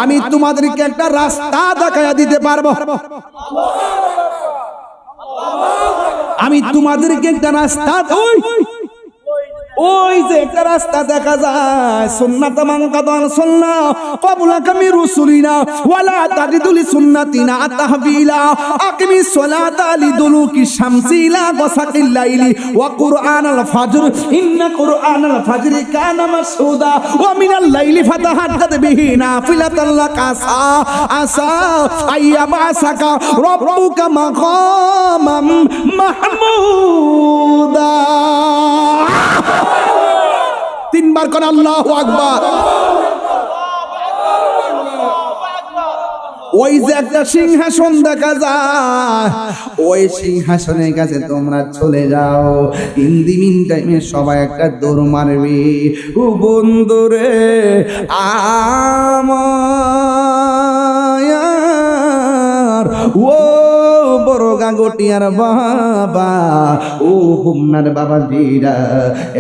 আমি তোমাদেরকে একটা রাস্তা দেখাইয়া দিতে পারবো। আমি তোমাদেরকে একটা রাস্তা, ওই যে একটা রাস্তা দেখা যায়, সুন্নাত মান কাদান সুন্নাহ ক্বাবলা কামি রুসুলিনা ওয়ালা তাজিদুলি সুন্নাতিনা তাহবিলা আকিমিস সালাতা লিদুলুকি শামসি ইলা গাসাকিল লাইলি ওয়া কুরআনাল ফাজর ইন্না কুরআনাল ফাজরি কানা মাশহুদা ওয়া মিনাল লাইলি ফাতাহাদ্দাত বিহি নাফিলাতাল লাকা আসা আইয়াবাসাকা রাব্বুকা মাকামাম মাহমুদা। তিনবার কোন আল্লাহু আকবার। ওই যে একটা সিংহাসন দেখা যায়, ওই সিংহাসনের কাছে তোমরা চলে যাও। ইন দি মিন টাইমে সবাই একটা দৌড় মারবে। ও বন্ধুরে আমার ও বড় গাগটিয়ার বাবা, ও হুমনার বাবা জিরা,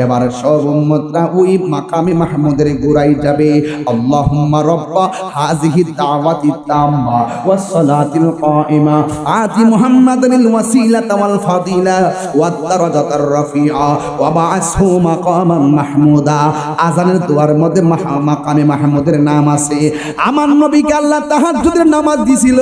এবার সব উম্মতরা ওই মাকামে মাহমুদের গোড়ায় যাবে। আল্লাহুম্মা রাব্বা হাযিহি দাওয়াতি তাম্মা ওয়াস সালাতিল কাইমা আতি মুহাম্মাদানিল ওয়াসিলাতা ওয়াল ফাদিলা ওয়াদ দারাজাতার রাফিআ ওয়া বা'আসহু মাকামান মাহমুদা। আযানের দোয়ার মধ্যে মাকামে মাহমুদের নাম আছে। আমার নবীকে আল্লাহ তাহাজ্জুদের নামাজ দিছিল,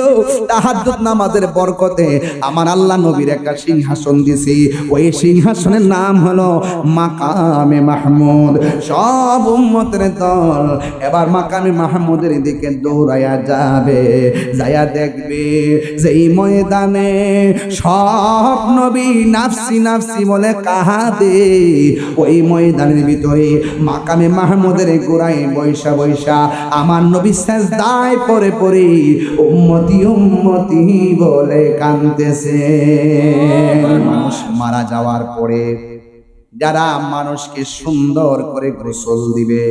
তাহাজ্জুদ নামাজের বরকতে আমার আল্লাহ নবীর একটা সিংহাসন দিছি। ওই সিংহাসনের নাম হলো মাকামে মাহমুদ। সব উম্মতের দল এবার মাকামে মাহমুদের দিকে দৌড়ায়া যাবে, যায়া দেখবে যে এই ময়দানে সব নবী নাফসি নাফসি বলে কাহাদে। ওই ময়দানের ভিতরে মাকামে মাহমুদের গোড়ায় বৈশা বৈশা আমার নবী সাজদায় পড়ে পড়ে উম্মতি উম্মতি বলে কাঁদতেছে। মানুষ মারা যাওয়ার পরে যারা মানুষকে সুন্দর করে গোসল দিবে,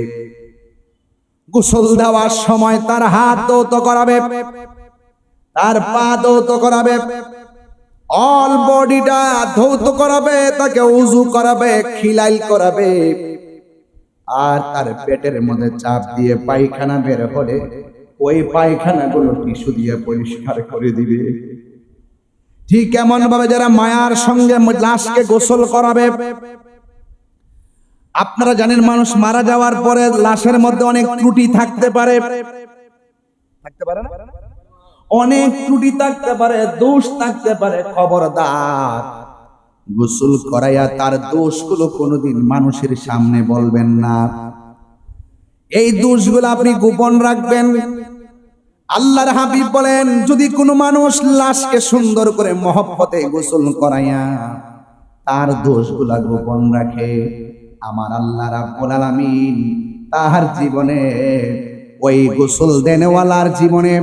গোসল দেওয়ার সময় তার হাত ধৌত করাবে, তার পা ধৌত করাবে, অল বডিটা ধৌত করাবে, তাকে উযু করাবে, খিলাইল করাবে, আর তার পেটের মধ্যে চাপ দিয়ে পায়খানা বের হলে ওই পায়খানাগুলো টিস্যু দিয়ে পরিষ্কার করে দিবে। ঠিক এমন ভাবে যারা মায়ার সঙ্গে লাশকে গোসল করাবে। আপনারা জানেন মানুষ মারা যাওয়ার পরে লাশের মধ্যে অনেক ত্রুটি থাকতে পারে, থাকতে পারে না? অনেক ত্রুটি থাকতে পারে, দোষ থাকতে পারে। খবরদার, গোসল করাইয়া তার দোষগুলো কোনোদিন মানুষের সামনে বলবেন না। এই দোষগুলো আপনি গোপন রাখবেন। আল্লাহর হাবিব বলেন, যদি কোনো মানুষ লাশকে সুন্দর করে মহব্বতে গোসল করাইয়া তার দোষগুলা গোপন রাখে, আমার আল্লাহ রাব্বুল আলামিন তার জীবনে, ওই গোসল দেনেওয়ালার জীবনে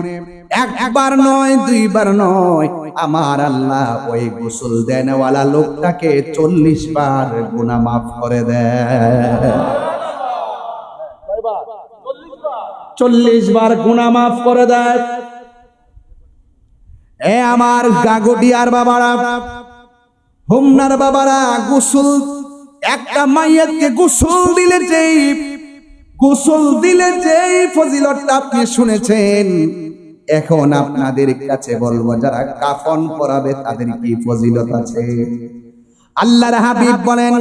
একবার নয় দুইবার নয়, আমার আল্লাহ ওই গোসল দেনেওয়ালা লোকটাকে 40 বার গুনাহ মাফ করে দেয়। 40 বার গুনাহ মাফ করে দেয়। এ আমার গাগটিয়ার বাবারা, হুমনার বাবারা, গোসল একটা মাইয়াতকে গোসল দিলে যেই ফজিলতটা আপনি শুনেছেন, এখন আপনাদের কাছে বলবো যারা কাফন পরাবে তাদের কি ফজিলত আছে। আল্লাহর হাবিব বলেন,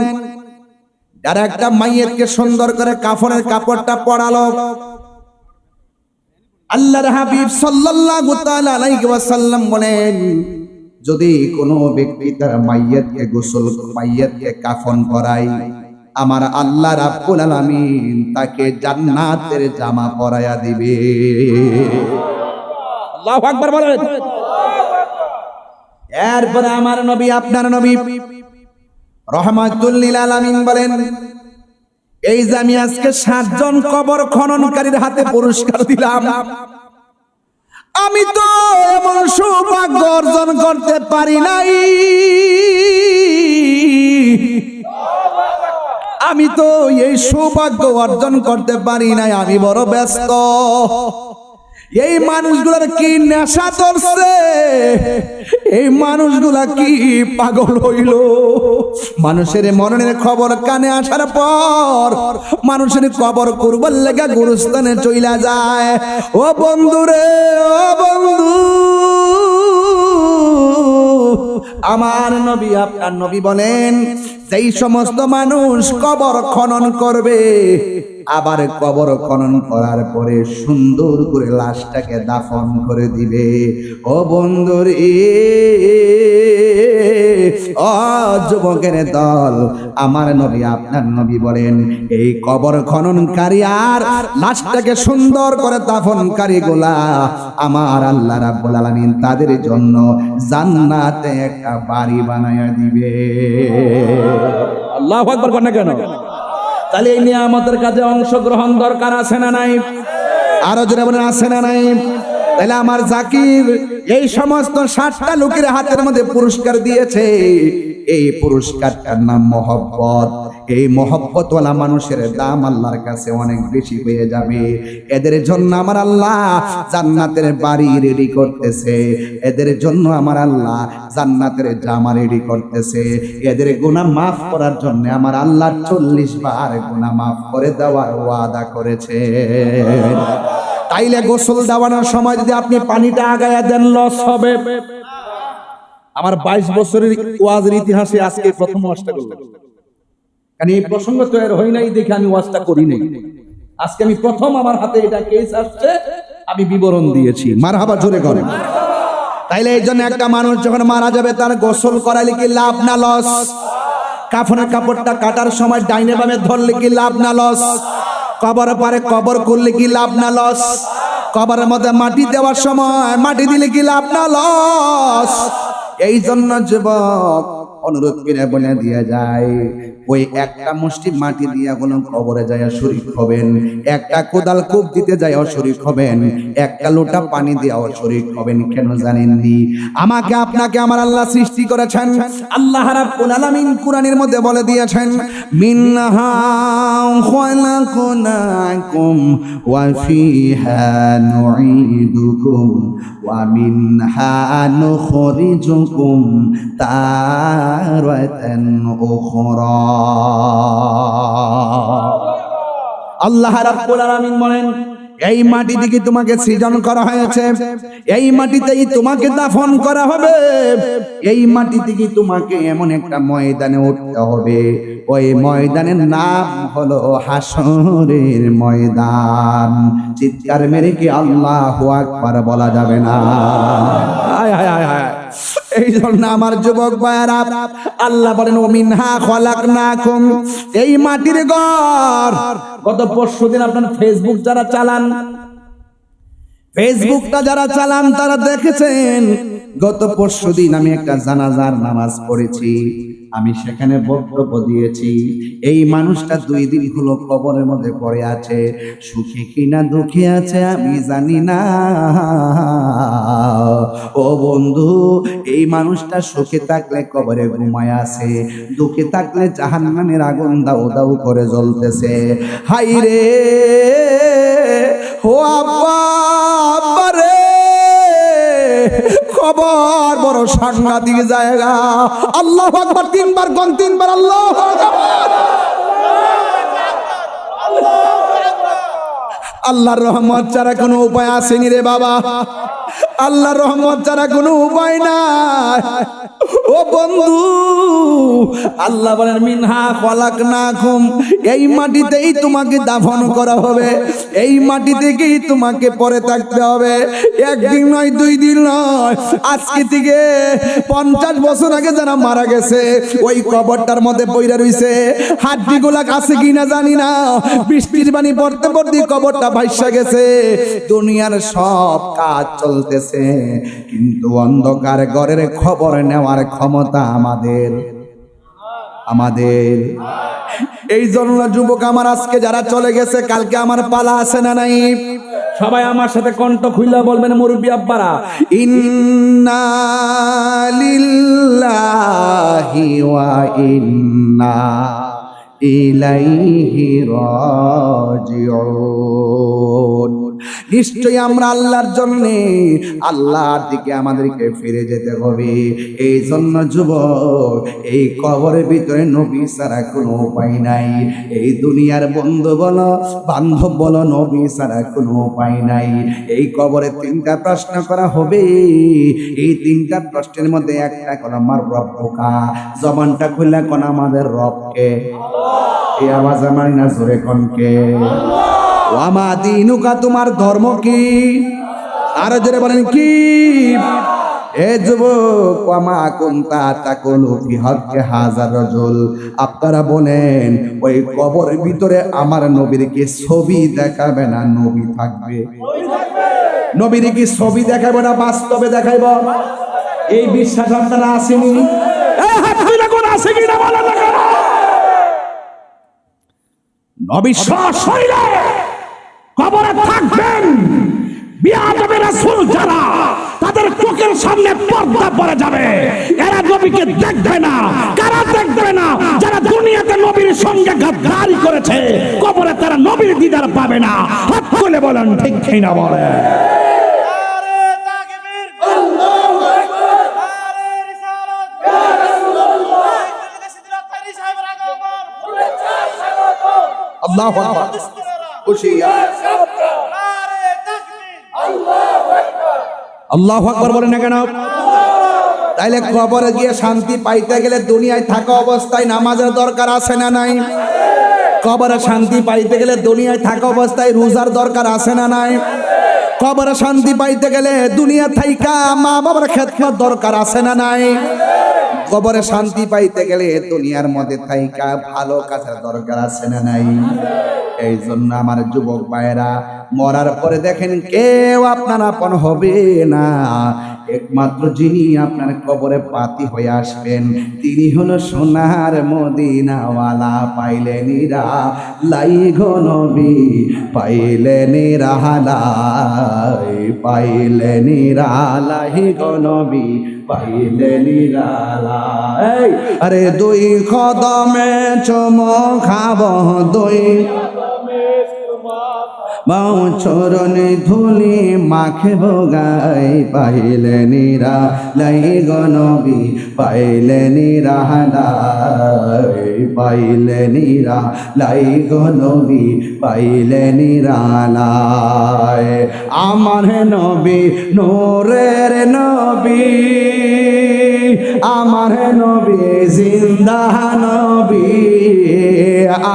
যারা একটা মাইয়াতকে সুন্দর করে কাফনের কাপড়টা পরালো, আল্লাহর হাবিব সাল্লাল্লাহু তাআলা আলাইহি ওয়াসাল্লাম বলেন, যদি কোনো ব্যক্তি তার মাইয়াতকে কাফন পরায়, আমার আল্লাহ রাব্বুল আলামিন তাকে জান্নাতের জামা পরায়া দিবে। আল্লাহু আকবার বলেন। এরপরে আমার নবী, আপনার নবী রাহমাতুল লিল আলামিন বলেন, এই যে আমি আজকে 7 জন কবর খননকারীর হাতে পুরস্কার দিলাম, আমি তো এমন সৌভাগ্য অর্জন করতে পারি নাই, আমি তো এই সৌভাগ্য অর্জন করতে পারি নাই, আমি বড় ব্যস্ত। এই মানুষগুলোর কি নেশা ধরছে, এই মানুষগুলা কি পাগল হইল? মানুষের মরণের খবর কানে আসার পর মানুষের কবর করবার লেগে গুরুস্থানে চইলা যায়। ও বন্ধু রে, ও বন্ধু, আমার নবী আপনার নবী বলেন, যেই সমস্ত মানুষ কবর খনন করবে, আবার কবর খনন করার পরে সুন্দর করে লাশটাকে দাফন করে দিবে। ও বন্ধুরে, ও যুবকের দল, আমার নবী আপনার নবী বলেন, এই কবর খননকারী আর লাশটাকে সুন্দর করে দাফনকারী গুলা আমার আল্লাহ রাব্বুল আলামিন তাদের জন্য জান্নাতে একটা বাড়ি বানায়া দিবে। আল্লাহু আকবার বলেন না কেন? তাহলে এই নিয়ামতের কাজে অংশগ্রহণ দরকার আছে না নাই? আরো জোরে বলেন, আছে না নাই? তাহলে আমার জাকির এই সমস্ত 60টা লোকের হাতের মধ্যে পুরস্কার দিয়েছে, এই পুরস্কারটার নাম মহব্বত। এই মহব্বতওয়ালা মানুষের দাম আল্লাহর কাছে অনেক বেশি হয়ে যাবে। এদের জন্য আমার আল্লাহ জান্নাতের বাড়ি রেডি করতেছে, এদের জন্য আমার আল্লাহ জান্নাতের জামা রেডি করতেছে। এদের গুনাহ মাফ করার জন্য আমার আল্লাহ 40 বার গুনাহ মাফ করে দেওয়ার ওয়াদা করেছে। তাইলে গোসল দেওয়ানোর সময় যদি আপনি পানিটা আগায়া দেন, লস হবে। আমার 22 বছরের ওয়াজের ইতিহাসে আজকে প্রথম ওয়াজটা করলাম, কারণ এই প্রসঙ্গ তো এর হয় নাই দেখে আমি ওয়াজটা করি নাই। আজকে আমি প্রথম আমার হাতে এটা কেস আসছে, আমি বিবরণ দিয়েছি। মারহাবা জোরে করেন। তাইলে এই জন্য একটা মানুষ যখন মারা যাবে তার গোসল করাইলে কি লাভ না লস? কাফনের কাপড়টা কাটার সময় ডাইনে বামে ধরলে কি লাভ না লস? কবর পারে কবর করলে কি লাভ না লস? কবরের মধ্যে মাটি দেওয়ার সময় মাটি দিলে কি লাভ না লস? এই জন্য যুবক অনুরোধ করে বলে দিয়ে যায়, ওই একটা মুষ্টি মাটি দিয়া কোনো কবরে যায় শরীক হবেন, একটা কোদাল কূপ দিতে যায় শরীক হবেন, একটা লোটা পানি দিয়া শরীক হবেন। কেন জানেননি? আমাকে আপনাকে আমার আল্লাহ সৃষ্টি করেছেন। আল্লাহ রাব্বুল আলামিন কুরআনের মধ্যে বলে দিয়েছেন, মিনহা খালাকনাকুম ওয়া ফিহা নুঈদুকুম ওয়া মিনহা নুখরিজুকুম তারাতান উখরা। আল্লাহ রাব্বুল আলামিন বলেন, এই মাটি থেকে তোমাকে সৃজন করা হয়েছে, এই মাটিতেই তোমাকে দাফন করা হবে, এই মাটি থেকে তোমাকে এমন একটা ময়দানে উঠতে হবে, ওই ময়দানের নাম হলো হাসরের ময়দান। চিৎকার মেরে কি আল্লাহু আকবার বলা যাবে না? হায় হায় হায় হায়। এই জন্য আমার যুবক ভাইরা, আল্লাহ বলেন ওমিনহা খলাকনাকুম, এই মাটির ঘর। গত পরশুদিন আপনার ফেসবুক যারা চালান, ফেসবুকটা যারা চালান তারা দেখেছেন, গত পরশুদিন আমি একটা জানাজার নামাজ পড়েছি, আমি সেখানে বক্তব্য দিয়েছি। এই মানুষটা 2 দিন হলো কবরের মধ্যে পড়ে আছে, সুখে কিনা দুঃখে আছে আমি জানি না। ও বন্ধু, এই মানুষটা সুখে থাকলে কবরে ঘুমায় আছে, দুঃখে থাকলে জাহান্নামের আগুন দাউ দাউ করে জ্বলতেছে। হাই রে, ও আব্বা, আব্বা রে, কবর বড় সাংঘাতিক জায়গা। আল্লাহু আকবার 3 বার কোন 3 বার আল্লাহু আকবার। আল্লাহর রহমত ছাড়া কোনো উপায় আসেনি রে বাবা, আল্লাহর রহমত ছাড়া কোনো উপায় নাই। ও বন্ধু, আল্লাহ বলেন মিনহা খলাকনাকুম, এই মাটিতেই তোমাকে দাফন করা হবে, এই মাটি থেকেই তোমাকে পরে থাকতে হবে। একদিন নয়, 2 দিন নয়, আজকে থেকে 50 বছর আগে যারা মারা গেছে ওই কবরটার মধ্যে পইরা রইছে, হাড্ডিগুলা আছে কিনা জানি না, বৃষ্টির পানি পড়তে পড়তে কবরটা ভাইসা গেছে। দুনিয়ার সব কাজ চলতেছে, কিন্তু অন্ধকার ঘরের খবর নেওয়ার ক্ষমতা আমাদের। এই জন্য যুবক আমার, আজকে যারা চলে গেছে কালকে আমার পালা আছে না নাই? সবাই আমার সাথে কণ্ঠ খুইলা বলবেন মুরব্বি আব্বারা, ইন্না লিল্লাহি ওয়া ইন্না ইলাইহি রাজিউন। নিশ্চয়ই আমরা আল্লাহর জন্য আল্লাহর দিকে আমাদেরকে ফিরে যেতে হবে। এই জন্য যুবক, এই কবরের ভিতরে নবী ছাড়া কোনো উপায় নাই। এই দুনিয়ার বন্ধু বলো বান্ধব বলো, নবী ছাড়া কোনো উপায় নাই। এই কবরে তিনটা প্রশ্ন করা হবে। এই তিনটা প্রশ্নের মধ্যে একটা কোন আমার রব্বুকা, জবানটা খুললে কোন আমাদের রবকে, এই আওয়াজ আমার না জোরে কোনকে, ওয়ামা দিনুকা তোমার ধর্ম কি, আরো জোরে বলেন কি। এ যুবক, ওয়ামা কুনতা তাকুলু ফি হক্কে হাজার রাজুল, আপনারা বলেন ওই কবরের ভিতরে আমার নবীর কি ছবি দেখাবে না নবী থাকবে? নবীর কি ছবি দেখাবে না বাস্তবে দেখাইব? এই বিশ্বাস আপনারা আসেনি? আছে কিনা বলেন না কেন? নবী সশরীরে কবরে থাকবেন। বিয়াদবে রাসূল যারা, তাদের চোখের সামনে পর্দা পড়ে যাবে, এরা নবীকে দেখবে না। কারা দেখবে না? যারা দুনিয়াতে নবীর সঙ্গে গাদ্দারি করেছে, কবরে তারা নবীর দিদার পাবে না। হাত তুলে বলেন ঠিক কিনা বলেন। আল্লাহু আকবার, আল্লাহু আকবার বলেন না কেন? তাইলে কবরে গিয়ে শান্তি পাইতে গেলে দুনিয়ায় থাকা অবস্থায় নামাজের দরকার আছে না নাই? কবরে শান্তি পাইতে গেলে দুনিয়ায় থাকা অবস্থায় রোজার দরকার আছে না নাই? কবরে শান্তি পাইতে গেলে দুনিয়া থাইকা মা বাবার খেদমত দরকার আছে না নাই? কবরে শান্তি পাইতে গেলে দুনিয়ার মধ্যে থাইকা ভালো কাজের দরকার আছে না নাই? এই জন্য আমার যুবক ভাইয়েরা, মরার পরে দেখেন কেউ আপনার আপন হবে না। একমাত্র যিনি আপনার কবরে পাতি হয়ে আসবেন তিনি হলো সোনার মদিনাওয়ালা। পাইলেনিরা লাই গো নবী, পাইলেনিরা লাই, পাইলেনিরা লাই গো নবী, পাইলেনিরা লাই। আরে দুই কদমে চুমো খাবো, দুই বাউ চরণে ধুলি মাখে ভোগাই, পাইলে নিরা লাই গো নবী, পাইলে নিরা লাই, পাইলে নিরা লাই গো নবী, পাইলে নিরা লাই। আমার নবী নূরের নবী, আমার নবী জিন্দা নবী,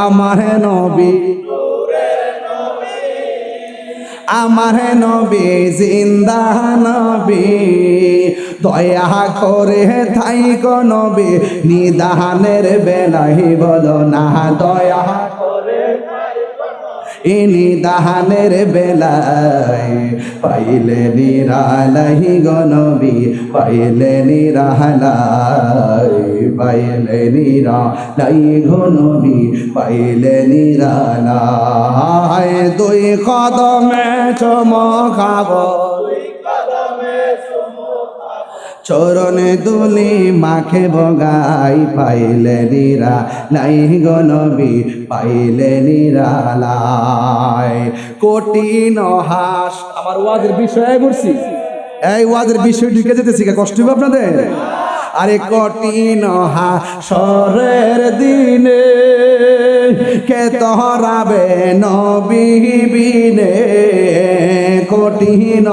আমার নবী, আমার নবী জিন্দা নবী, দয়া করে থাইকো নবী নিদানের বেলায় বলো না, দয়া করে নিদানের বেলায়, পাইলে নিরালাই গো নবী, পাইলে নিরালাই, পাইলে নিরালাই গো নবী, পাইলে নিরালাই। দুই কদমে চুমো খাবো, চরণে দুলি মাখে ভোগাই, পাইলে নিরালাই গো নবী, পাইলে নিরালাই। কঠিন হাস, আমার ওয়াজের বিষয়ে বলছি, এই ওয়াজের বিষয় ঢুকে যেতেছি, কষ্ট হবে আপনাদের? আরে কঠিন হাসরের দিনে কে তহরাবে নবী বিনে, কঠিন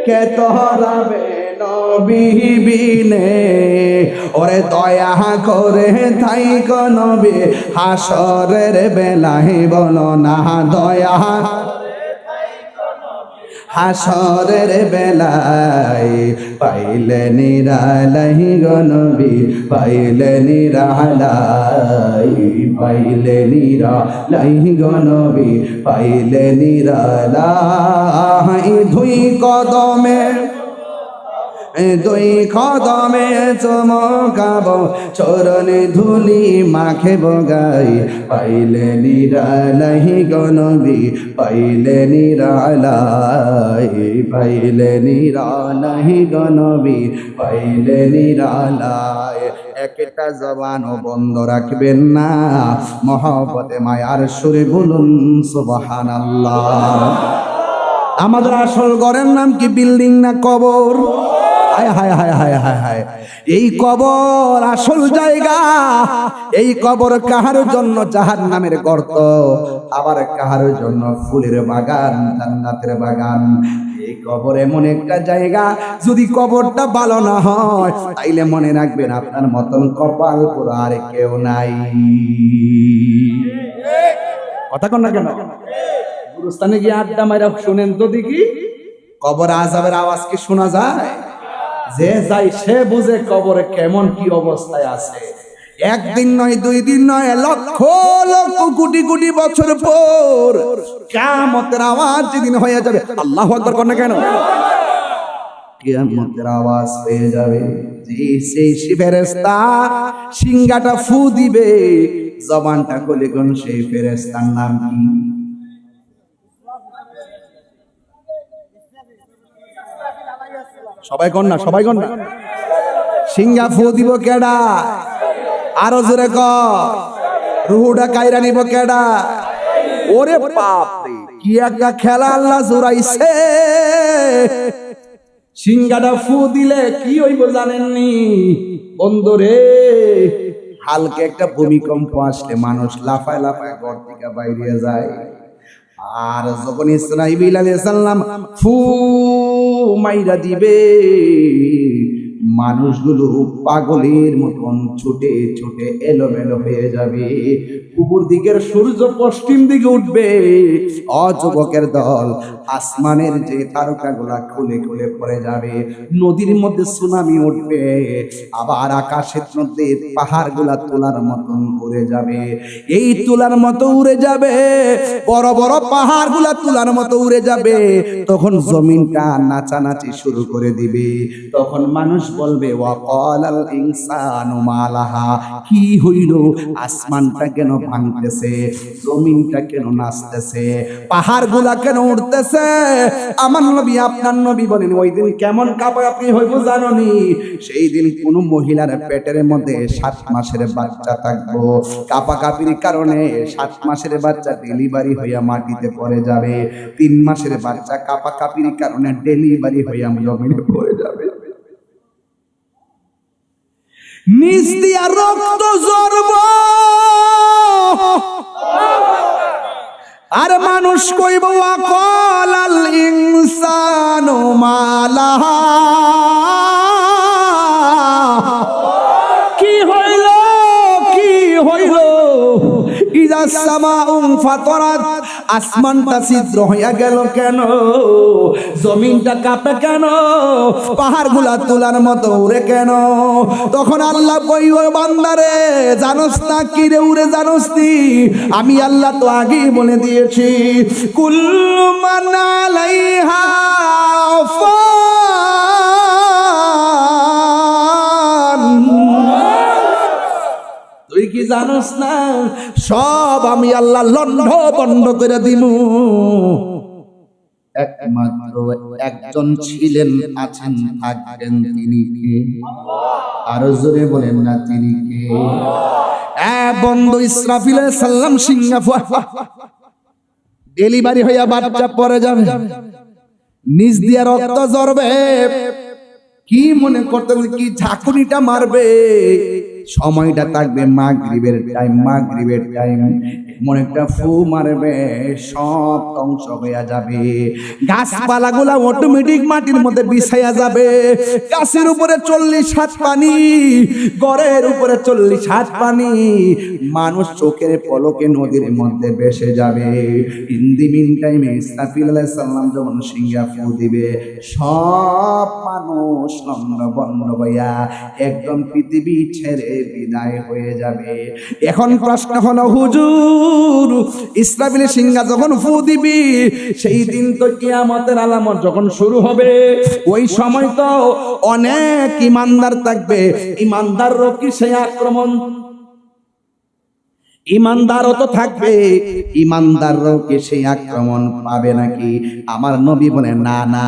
কে তহরাবে নবী বিনে, ওরে দয়া করে থাইকো নবী হাসরের বেলায় বলো না, দয়া হাসরের বেলায়, পাইলে নিরালাই গো নবী, পাইলে নিরালাই, পাইলে নিরালাই গো নবী, পাইলে নিরালাই। দুই কদমে দুই কদমে চমকাব, চরণে ধুলি মাখেব গাই, পাইলে নিরালাই গো নবী, পাইলে নিরালাই, পাইলে নিরালাই গো নবী, পাইলে নিরালাই। একটা জবানও বন্ধ রাখবেন না, মহব্বতে মায়ার সুরে বলুন সুবহানাল্লাহ। আমাদের আসল ঘরের নাম কি বিল্ডিং না কবর? হায় হায় হায় হায় হায় হায়, এই কবর আসল জায়গা। এই কবর কাহার জন্য জাহান্নামের গর্ত, আবার কাহার জন্য ফুলের বাগান, জান্নাতের বাগান। এই কবর এমন একটা জায়গা, যদি কবরটা ভালো না হয় তাইলে মনে রাখবেন আপনার মতন কপাল পোড়া আর কেউ নাই। কথা কন না কেন? গুরুস্থানে গিয়ে আড্ডা মাইরা শুনেন তো দেখি, কবর আযাবের আওয়াজ কি শোনা যায়? যে যাই সে বুঝে কবরে কেমন কি অবস্থায় আছে। একদিন নয়, দুই দিন নয়, লক্ষ লক্ষ কোটি কোটি বছর পর কিয়ামতের আওয়াজ যেদিন হয়ে যাবে, আল্লাহু আকবার কর না কেন? কিয়ামতের আওয়াজ হয়ে যাবে, যে সেই ফেরেশতা সিংহাটা ফু দিবে, জবানটা খুলে কোন সেই ফেরেশতার নাম কি? সবাই কর না, সবাই কর না। সিংহা ফু দিব কেডা? আরো জোরে কর। রুহুটা কাইরা নিব কেডা? ওরে বাপ রে, কি একটা খেলা আল্লাহ জোরাইছে। সিংহাটা ফু দিলে কি হইব জানেননি বন্ধুরে? হালকা একটা ভূমিকম্প আসলে মানুষ লাফায় লাফায় ঘর থেকে বাইরে যায়। আর যখন ইসরাঈল আলাইহিস সালাম ফু মাইরা দিবে, মানুষগুলো পাগলের মতন ছুটে ছুটে এলোমেলো হয়ে যাবে। উপর দিকের সূর্য পশ্চিম দিকে উঠবে, অযুবকের দল আসমানের যে তারকাগুলা খুলে খুলে পড়ে যাবে। নদীর মধ্যে সুনামি উঠবে, আবার আকাশের মধ্যে পাহাড়গুলা তোলার মতন উড়ে যাবে। এই তোলার মতো উড়ে যাবে, বড় বড় পাহাড়গুলা তোলার মতো উড়ে যাবে। তখন জমিনটা নাচানাচি শুরু করে দিবে। তখন মানুষ বলবে, ওয়াকালাল ইনসানু মালাহা, কি হইল? আসমানটা কেন ভাঙতেছে? জমিনটা কেন নাচতেছে? পাহাড়গুলা কেন উঠতেছে? আমার নবী, আপনার নবী বলেন, ওই দিন কেমন কাঁপাকাঁপি হইব জানোনি? সেই দিন কোন মহিলার পেটের মধ্যে 7 মাসের বাচ্চা থাকবো। কাঁপাকাঁপির কারণে 7 মাসের বাচ্চা ডেলিভারি হইয়া মাটিতে পড়ে যাবে। 3 মাসের বাচ্চা কাঁপাকাঁপির কারণে ডেলিভারি হইয়া জমিনে পড়ে যাবে। নিচ দিয়া রক্ত ঝরব, আর মানুষ কইব, ওয়াকালাল ইনসানু মালাহা, কি হইল কি হইল? ইযা সামাউ ফাতারাত, আসমানটা ছিদ্র হইয়া গেল কেন? জমিনটা কাঁপে কেন? পাহাড়গুলা তুলার মতো উড়ে কেন? তখন আল্লাহ কই, ও বান্দারে, জানোস না কি রে উড়ে? জানোস নি? আমি আল্লাহ তো আগেই বলে দিয়েছি, কুল্লু মান আলাইহা ফান। তুই কি জানোস না সব আমি আল্লাহ লন্ড বন্ধ করে দিমু। একমাত্র একজন ছিলেন, আছেন, থাকবেন, তিনি কে? আরো জোরে বলেন না, তিনি কে? বন্ধু ইসরাফিল আলাইহিস সালাম সিংহা ডেলিভারি হইয়া বাচ্চা পড়ে যাবে, নিজ দিয়া রক্ত ঝরবে। কি মনে করতেন কি ঝাঁকুনিটা মারবে? সময়টা থাকবে মাগরিবের টাইম, মাগরিবের টাইম। এমন একটা ফু মারবে, সব ধ্বংস হইয়া যাবে। গাছপালাগুলা অটোমেটিক মাটির মধ্যে বিছাইয়া যাবে। গাছের উপরে 40 হাত পানি, ঘরের উপরে 40 হাত পানি। মানুষ চোখের পলকে নদীর মধ্যে ভেসে যাবে। ইন দি মিন টাইমে ইসরাফিল আলাইহিস সালাম যখন সিংহা ফু দিবে, সব মানুষ লন্ড বন্ড হইয়া একদম পৃথিবী ছেড়ে বিদায় হয়ে যাবে। এখন প্রশ্ন হলো হুজুর, ইসরাফিলের সিংহা যখন ফু দিবি সেই দিন তো কিয়ামতের আলামত যখন শুরু হবে, ওই সময় তো অনেক ইমানদার থাকবে, ইমানদারও কি সেই আক্রমণ, ইমানদারও তো থাকবে, ইমানদাররাও কি সেই আক্রমণ পাবে নাকি? আমার নবী বলে না না,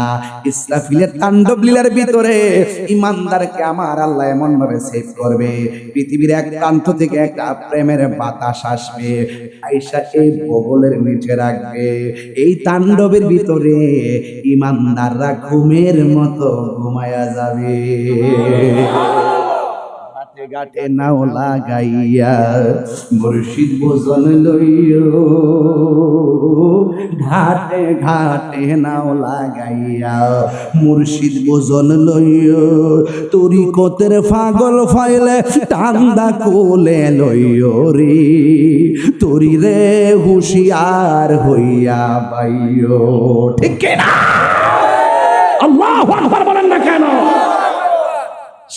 ইসরাফিলের তাণ্ডব লীলার ভিতরে ইমানদারকে আমার আল্লাহ এমন ভাবে সেভ করবে, পৃথিবীর এক প্রান্ত থেকে একটা প্রেমের বাতাস আসবে, আয়েশা এই বগলের নিচে রাখবে, এই তাণ্ডবের ভিতরে ইমানদাররা ঘুমের মতো ঘুমায়া যাবে। গাটে নাও লাগাইয়া মুর্শিদ ভোজন লইও, ঘাটে ঘাটে নাও লাগাইয়া মুর্শিদ ভোজন লইও, তরিকতের পাগল ফাইলে টান্দা কোলে লইও রে, তরি রে হুশিয়ার হইয়া বাইও। ঠিক কিনা? আল্লাহু আকবার বলেন না কেন?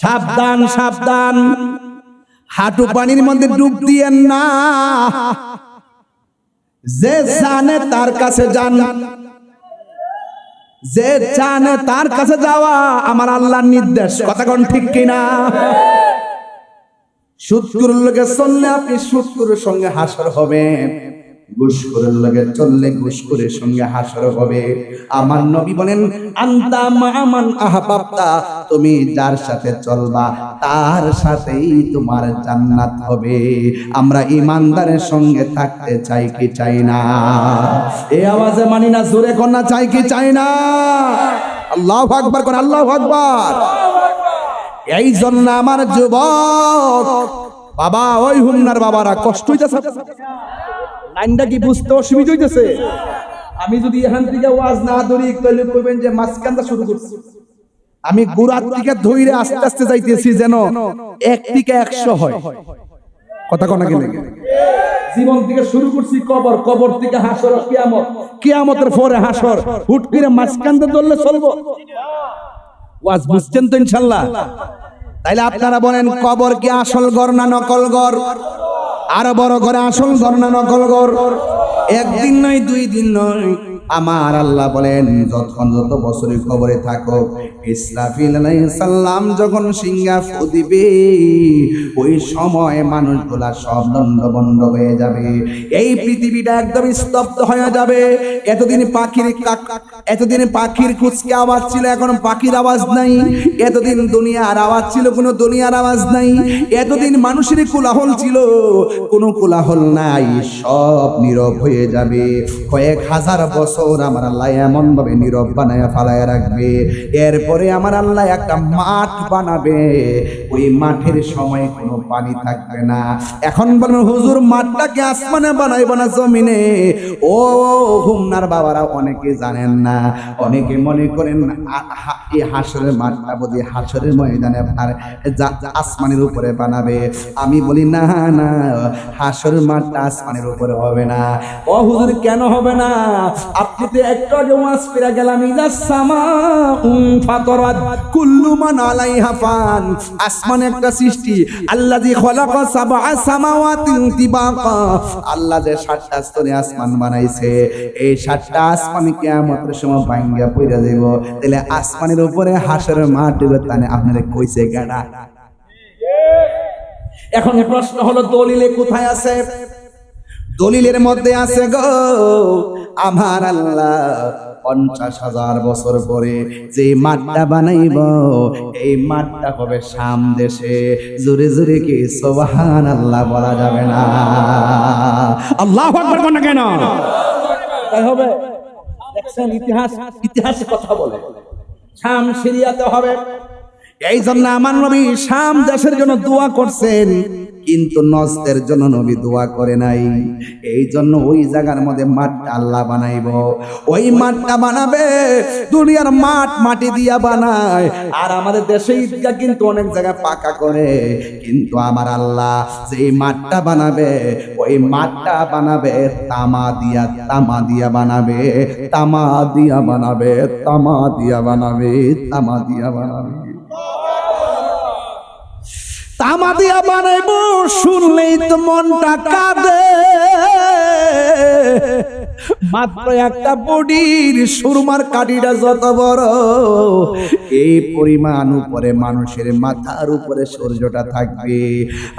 সাবধান সাবধান, হাঁটু পানির মধ্যে ডুব দিয়েন না, যে জানে তার কাছে যান, যে জানে তার কাছে যাওয়া আমার আল্লাহর নির্দেশ। কথা কোন ঠিক কিনা? সুদখোরের লগে চললে আপনি সুদখোরের সঙ্গে হাসর হবে, ঘুষখোরের লগে চললে ঘুষখোরের সঙ্গে হাসর হবে। আমার নবী বলেন আনতা মা'মান আহবাবতা, তুমি যার সাথে চলবা তার সাথেই তোমার জান্নাত হবে। আমরা ইমানদারের সঙ্গে থাকতে চাই কি চাই না? এই আওয়াজে মানি না, জোরে কোন না, চাই কি চাই না? আল্লাহু আকবার কোন, আল্লাহু আকবার। এই জন্য আমার যুবক বাবা, ওই হুমনার বাবারা কষ্ট হইতেছে, লাইনটা কি বুঝতে অসুবিধা হইতেছে? আমি যদি এখান থেকে ওয়াজ না ধরি তাহলে কইবেন যে মাঝখানটা শুরু করছি। আমি গোড়ার থেকে ধইরে আস্তে আস্তে যাইতেছি যেন 1 থেকে 100 হয়। কথা কোন নাকি? জীবন থেকে শুরু করছি কবর, কবর থেকে হাসর, কিয়ামত, কিয়ামতের পরে হাসর, হুট করে মাঝখানটা ধরলে চলবো? ওয়াজ বুঝছেন তো ইনশাআল্লাহ? তাইলে আপনারা বলেন, কবর কি আসল ঘর না নকল ঘর? আরো বড় করে আসল ঘর না নকল ঘর? একদিন নয়, 2 দিন নয়, আমার আল্লাহ বলেন যত বছরে কবরে থাকো, ইসরাফিল আলাইহিস সালাম যখন সিংহা ফু দিবে ওই সময় মানুষগুলা সব লন্ডভন্ড হয়ে যাবে, এই পৃথিবীটা একদম স্তব্ধ হয়ে যাবে। এতদিন পাখির কুচকে আওয়াজ ছিল, এখন পাখির আওয়াজ নাই। এতদিন দুনিয়ার আওয়াজ ছিল, কোনো দুনিয়ার আওয়াজ নাই। এতদিন মানুষের কোলাহল ছিল, কোনো কোলাহল নাই, সব নীরব হয়ে যাবে। কয়েক হাজার বছর আমার আল্লাহ এমন ভাবে নীরব বানায়া ফালায়া রাখবে। এরপরে আমার আল্লাহ একটা মাঠ বানাবে, ওই মাঠের সময় কোনো পানি থাকবে না। এখন বলেন হুজুর, মাঠটাকে আসমানে বানাইব না জমিনে? ও হুমনার বাবারা অনেকে জানেন না, অনেকে মনে করেন এই হাসরের মাঠটা বোধহয় হাসরের ময়দানে আপনার আসমানের উপরে বানাবে। আমি বলি না না, হাসরের মাঠটা আসমানের উপরে হবে না। ও হুজুর, কেন হবে না? আপনি তো একটু আগে ওয়াজ করে গেলাম, ইযাস সামাউ ফাতারাত কুল্লু মান আলাইহা ফান। আসমান একটা সৃষ্টি, আল্লাযী খালাকা সাবআ সামাওয়াতিন তিবাকা, আল্লাহ যে 7টা স্তরে আসমান বানাইছে, এই 7টা আসমান কিয়ামতের সময় ভাঙ্গা পড়ে যাইব। তাহলে আসমানের উপরে হাসরের মাঠ দিবে, তানে আপনারে কইছে কেডা? এখন প্রশ্ন হলো, দলিলে কোথায় আছে? দলিলের মধ্যে আছে গো আমার আল্লাহ 50,000 বছর পরে যে মাঠটা বানাইব, এই মাঠটা হবে শাম দেশে। জোরে জোরে কি সুবহানাল্লাহ বলা যাবে না? আল্লাহু আকবার বলেন না কেন? তাই হবে। দেখছেন, ইতিহাস কথা বলে, শাম সিরিয়াতে হবে। এই জন্য আমার নবী শাম দেশের জন্য দোয়া করছেন, কিন্তু নজদের জন্য নবী দোয়া করে নাই। এই জন্য ওই জায়গার মধ্যে মাঠটা আল্লাহ বানাইব। ওই মাঠটা বানাবে, দুনিয়ার মাঠ মাটি দিয়া বানায়, আর আমাদের দেশে ঈদগাহ কিন্তু অনেক জায়গায় পাকা করে। কিন্তু আমার আল্লাহ যে মাঠটা বানাবে, ওই মাঠটা বানাবে তামা দিয়া, তামা দিয়া বানাবে, তামা দিয়া বানাবে, তামা দিয়া বানাবে, তামা দিয়া বানাবে। তামা দিয়া বানাইবো শুনলেই তো মনটা কাঁদে মাত্র একটা বডির সুরমার কাঠিটা যত বড় এই পরিমাণ উপরে মানুষের মাথার উপরে সূর্যটা থাকবে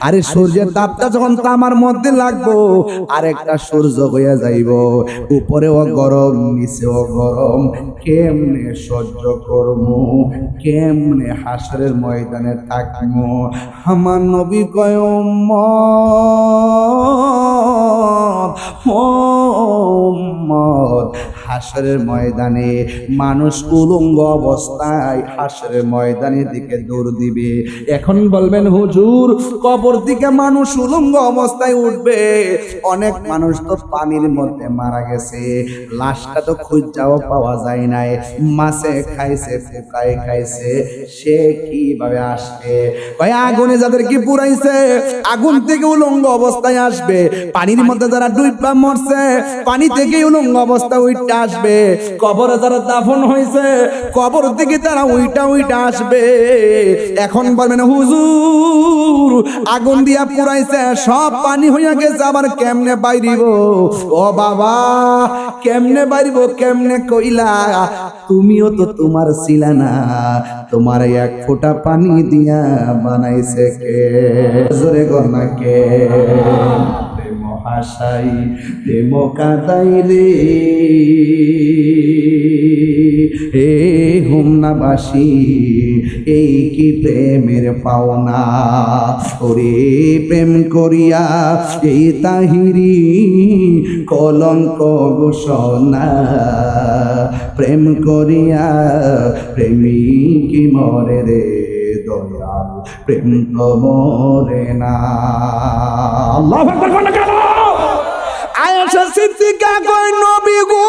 আরে সূর্যের তাপটা যখন তামার মধ্যে লাগবো আরেকটা সূর্য হইয়া যাইব উপরেও গরম নিচেও গরম কেমনে সহ্য করবো কেমনে হাসরের ময়দানে থাকবো আমার নবী কয় উম্মত হাসরের ময়দানে মানুষ উলঙ্গ অবস্থায় হাসরের ময়দানের দিকে দৌড় দিবে এখন বলবেন হুজুর কবর দিকে মানুষ উলঙ্গ অবস্থায় উঠবে অনেক মানুষ তো পানির মধ্যে মারা গেছে লাশটা তো খুঁজাও পাওয়া যায় নাই মাছে খাইছে পোকায় খাইছে সে কিভাবে আসবে ভাই আগুনে যাদের কি পুরাইছে আগুন থেকে উলঙ্গ অবস্থায় আসবে পানির মধ্যে যারা ডুববা মরছে পানি থেকে উলঙ্গ অবস্থায় উইটা আসবে কবরে যারা দাফন হয়েছে কবর থেকে তারা উইটা আসবে এখন বলবেন হুজুর আগুন দিয়া পুরাইছে সব পানি হইয়া গেছে আবার কেমনে বাইরিব ও বাবা কেমনে বাইরিব কেমনে কইলা তুমিও তো তোমার ছিলা না তোমার এক ফোঁটা পানি দিয়া বানাইছে কে জোরে গনা কে প্রেম হাসাই প্রেম কাদাই রে হে হুমনাবাসী এই কি প্রেমের পাওনা ওরে প্রেম করিয়া এই তাহিরি কলঙ্ক ঘোষণা প্রেম করিয়া প্রেমিক মরে রে দয়াল প্রেম তো মরে না আল্লাহু আকবার বলে কেন আয়েশা সিদ্দিকা কয় নবী গো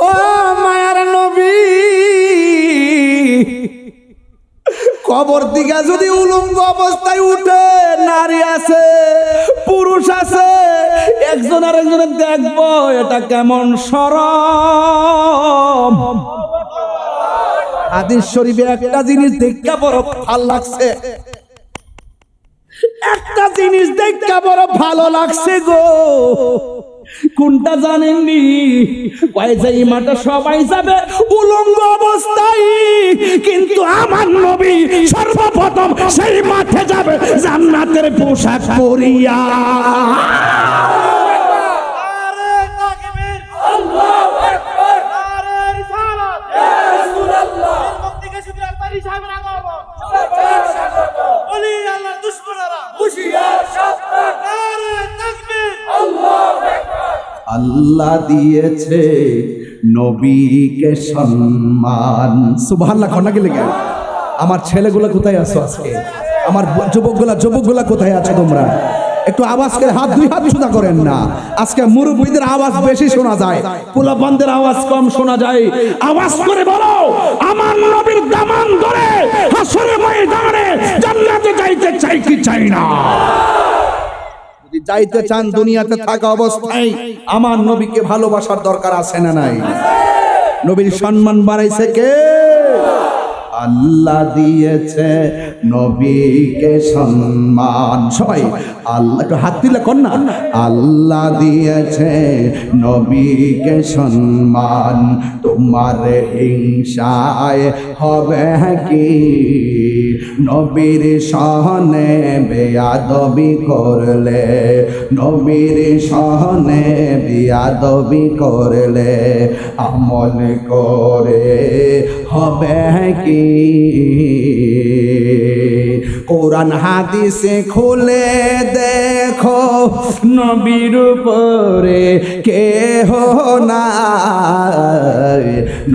ও মায়ার নবী কবর দিকে যদি উলঙ্গ অবস্থায় উঠে নারী আছে পুরুষ আছে একজন আর একজনের দেখবো এটা কেমন শরম হাদিস শরীফে একটা জিনিস দেখা বড় ভালো লাগছে একটা জিনিস দেখা বড় ভালো লাগছে গো কোনটা জানেননি কয় মাটা সবাই যাবে উলঙ্গ অবস্থায় কিন্তু আমার নবী সর্বপ্রথম সেই মাঠে যাবে জান্নাতের পোশাক পরিয়া আল্লাহ দিয়েছে নবীকে সম্মান সুবহানাল্লাহ কন্যা গেলে গেল আমার ছেলেগুলো কোথায় আছো আজকে আমার যুবকগুলা কোথায় আছো তোমরা একটু আওয়াজ করে দুই হাত সোজা করেন না আজকে মুরব্বীদের আওয়াজ বেশি শোনা যায় পোলাপানদের আওয়াজ কম শোনা যায় আওয়াজ করে বলো আমার নবীর দামান ধরে হাসরের ময়দানে জান্নাতে যাইতে চাই কি চাই না যদি যাইতে চান দুনিয়াতে থাকা অবস্থায় আমার নবীকে ভালোবাসার দরকার আছে না নাই নবীর সম্মান বাড়াইছে কে আল্লাহ দিয়েছে নবীকে সম্মান সবাই আল্লাহ একটু হাত দিলে কর না আল্লাহ দিয়েছে নবীকে সম্মান তোমার হিংসায় হবে কি নবীর সহনে বেয়াদবি করলে নবীর সহনে বেয়াদবি করলে আমল করে হবে কি কোরআন হাদিসে খুলে দেখো নবীর উপরে কেহ নাই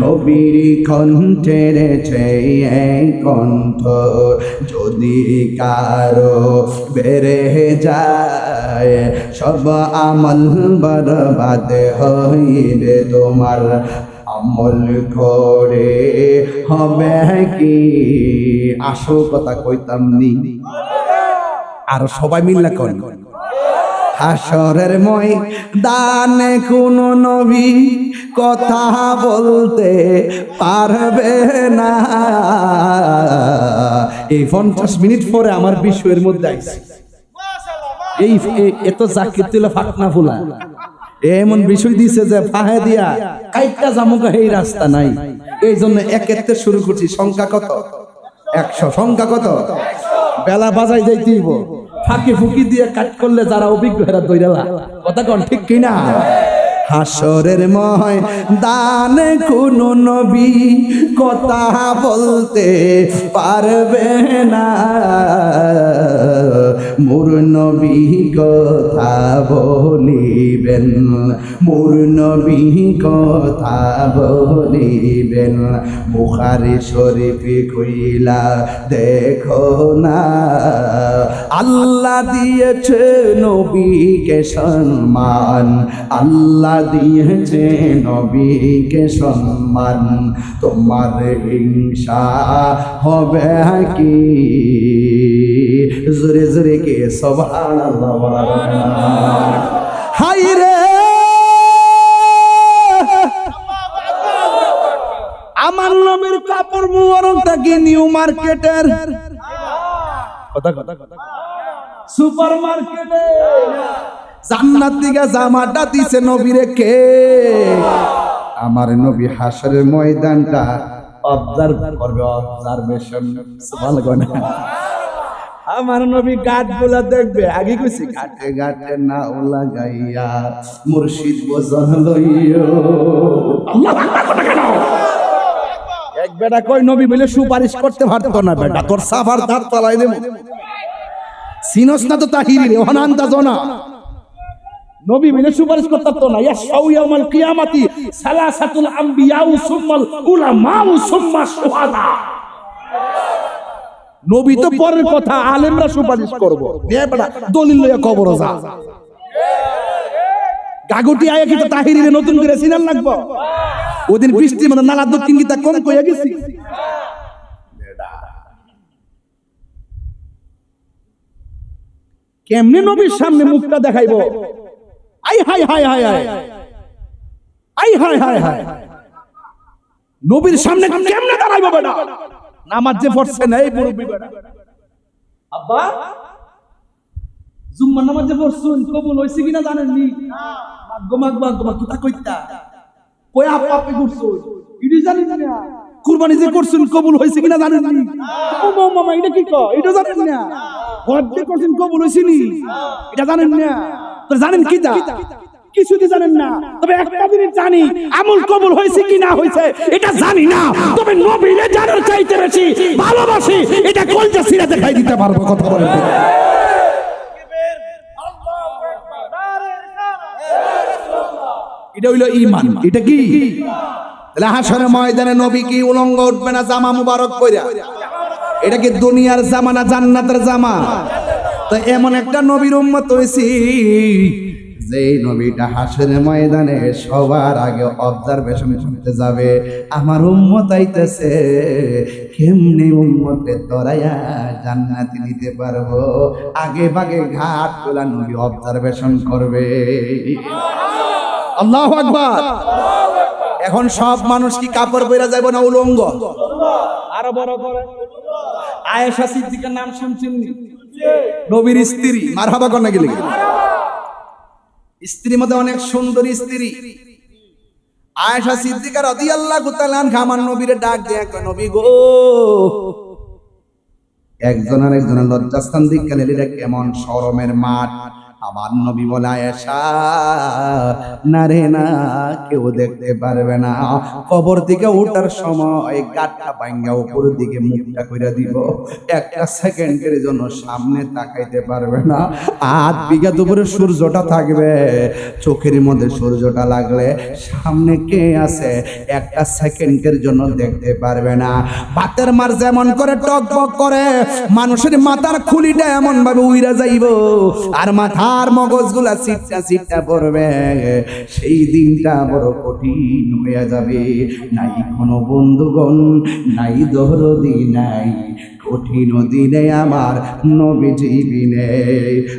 নবীর কণ্ঠের চেয়ে কণ্ঠ যদি কারো বেড়ে যায় সব আমল বরবাদ হইবে তোমার আমল করে হবে কি আসল কথা কইতাম নি আর সবাই মিললে করেন হাসরের ময়দানে কোন নবী কথা বলতে পারবে না। এই 50 মিনিট পরে আমার বিষয়ের মধ্যে আইছে এই এত জাকির তুলা ফাকনা ফুলা এমন বিষয় দিছে যে ফাহে দিয়া কাইটা জামুকা এই রাস্তা নাই। এই জন্য একেতে শুরু করছি। সংখ্যা কত? 100। সংখ্যা কত? বেলা বাজাই যাইতেইব। ফাঁকি ফুকি দিয়ে কাট করলে যারা অভিজ্ঞ এরা দইরালা। কথা কোন ঠিক কিনা? হাসরের ময়দানে কোন নবী কথা বলতে পারবে না। মোর নবী কথা বলিবেন, মোর নবী কথা বলিবেন। বুখারী শরীফে কইলা দেখো না, আল্লাহ দিয়েছে নবীকে সম্মান, আল্লাহ দিয়েছে নবীকে সম্মান। তোমার হিংসা হবে কি? জোরে জোরে কে সুবহানাল্লাহ। হাই রে আমার নবীর কাপড় মুবারকটা কি নিউ মার্কেটের? কথা কথা কথা সুপার মার্কেটে জান্নাত থেকে জামাটা দিছে নবীরে কে? আমার নবী হাসরের ময়দানটা অবজার্ভ করবে, অবজারভেশন। সুবহানাল্লাহ। আমার নবী গাছগুলা দেখবে। আগে কইছি গাছে গাছে নাও লাগাইয়া মুর্শিদ বজন লইও। আল্লাহু আকবার। কথা কেন? এক বেটা কই নবী বলে সুপারিশ করতে পারতো না। বেটা তোর সাফার দাঁত তলাই দেব। সিনস না তো তাহিরি রে অনান্তা জনা নবী বলে সুপারিশ করতে পারতো না। ইয়াশাউ ইয়াউমাল কিয়ামাতি সালাসাতুল আমবিয়াউ সুম্মাল উলামাউ সুম্মা শুহাদা। নবী তো পরের কথা, আলেমরা সুপারিশ করব। নে বেটা দলিল লইয়া কবর যা। গাগুটি আয়া কি তো তাহিরিরে নতুন করে সিনাল লাগবো? ওদিন বৃষ্টি মানে নালা দক্ষিণ গীতা কম কইয়া গেছি। কেমনে নবীর সামনে মুখটা দেখাইবো? আই হাই হাই হাই হাই, আই হাই হাই হাই। নবীর সামনে কেমনে দাঁড়াইবো বেটা? নামাজ যে পড়ছে না এই মুরব্বি বেটা। আব্বা জুম্মার নামাজ যে পড়ছুন কবুল হইছে কিনা জানেন নি? মাগমা কিতা কইতা কই আপনি করছুন ইডি জানেন না? কুরবানি যে করছুন কবুল হইছে কিনা জানেন নি? ও মামা এটা কি কয়? এটা জানেন না? হজ যে করছুন কবুল হইছে নি? এটা জানেন না? তো জানেন কিতা? কিছুই জানেন না। তবে একটা জিনিস জানি, আমল কবুল হয়েছে কি না হয়েছে এটা জানি না। তবে নবীরে জানার চাইতে বেশি ভালোবাসি, এটা কলজা ছিঁড়ে দেখাই দিতে পারবো। কথা বলেন। এটা হইল ঈমান। এটা কি? তাহলে হাসরের ময়দানে নবী কি উলঙ্গ উঠবে না জামা মুবারক পইরা? এটা কি দুনিয়ার জামা না জান্নাতের জামা? তো এমন একটা নবীর উম্মত হইছি যে নবীটা হাসরের ময়দানে সবার আগে অবজারভেশন করতে যাবে। আমার উম্মত আইতেছে, কেমনে উম্মতে তরাইয়া জান্নাতে নিতে পারবো? আগে ভাগে ঘাট তোলা নবী অবজারভেশন করবে। আল্লাহু আকবার। এখন সব মানুষ কি কাপড় পরে যাবে না উলঙ্গ? আরো বড় করে আয়েশা সিদ্দিকার নাম শুনছেন নি? নবীর স্ত্রী। মারহাবা কোন গেলে স্ত্রীর মধ্যে অনেক সুন্দরী স্ত্রী আয়েশা সিদ্দিকা রাদিয়াল্লাহু তাআলা আনহা আমার নবীরে ডাক দিয়ে কয়, নবী গো, একজন আর একজনের লজ্জাস্থান দিকে এটা কেমন শরমের মাঠ। আমার নবী বলে, আয়েশা না রে না, কেউ দেখতে পারবে না। কবর থেকে ওঠার সময় গাটটা ভাঙা উপরের দিকে মুখটা কইরা দিব, একটা সেকেন্ডের জন্য সামনে তাকাইতে পারবে না। 8 বিঘা দুপুরে সূর্যটা থাকবে, চোখের মধ্যে সূর্যটা লাগলে সামনে কে আছে একটা সেকেন্ডের জন্য দেখতে পারবে না। বাতের মার যেমন করে টকবক করে মানুষের মাথার খুলিটা এমন ভাবে উইরা যাইব, আর মাথা হাড় মগজগুলা চিটটা চিটটা পড়বে, সেই দিনটা বড় কঠিন হয়ে যাবে। নাই কোনো বন্ধুগণ, নাই দরদি, নাই কঠিন দিনে আমার নবীজি বিনে।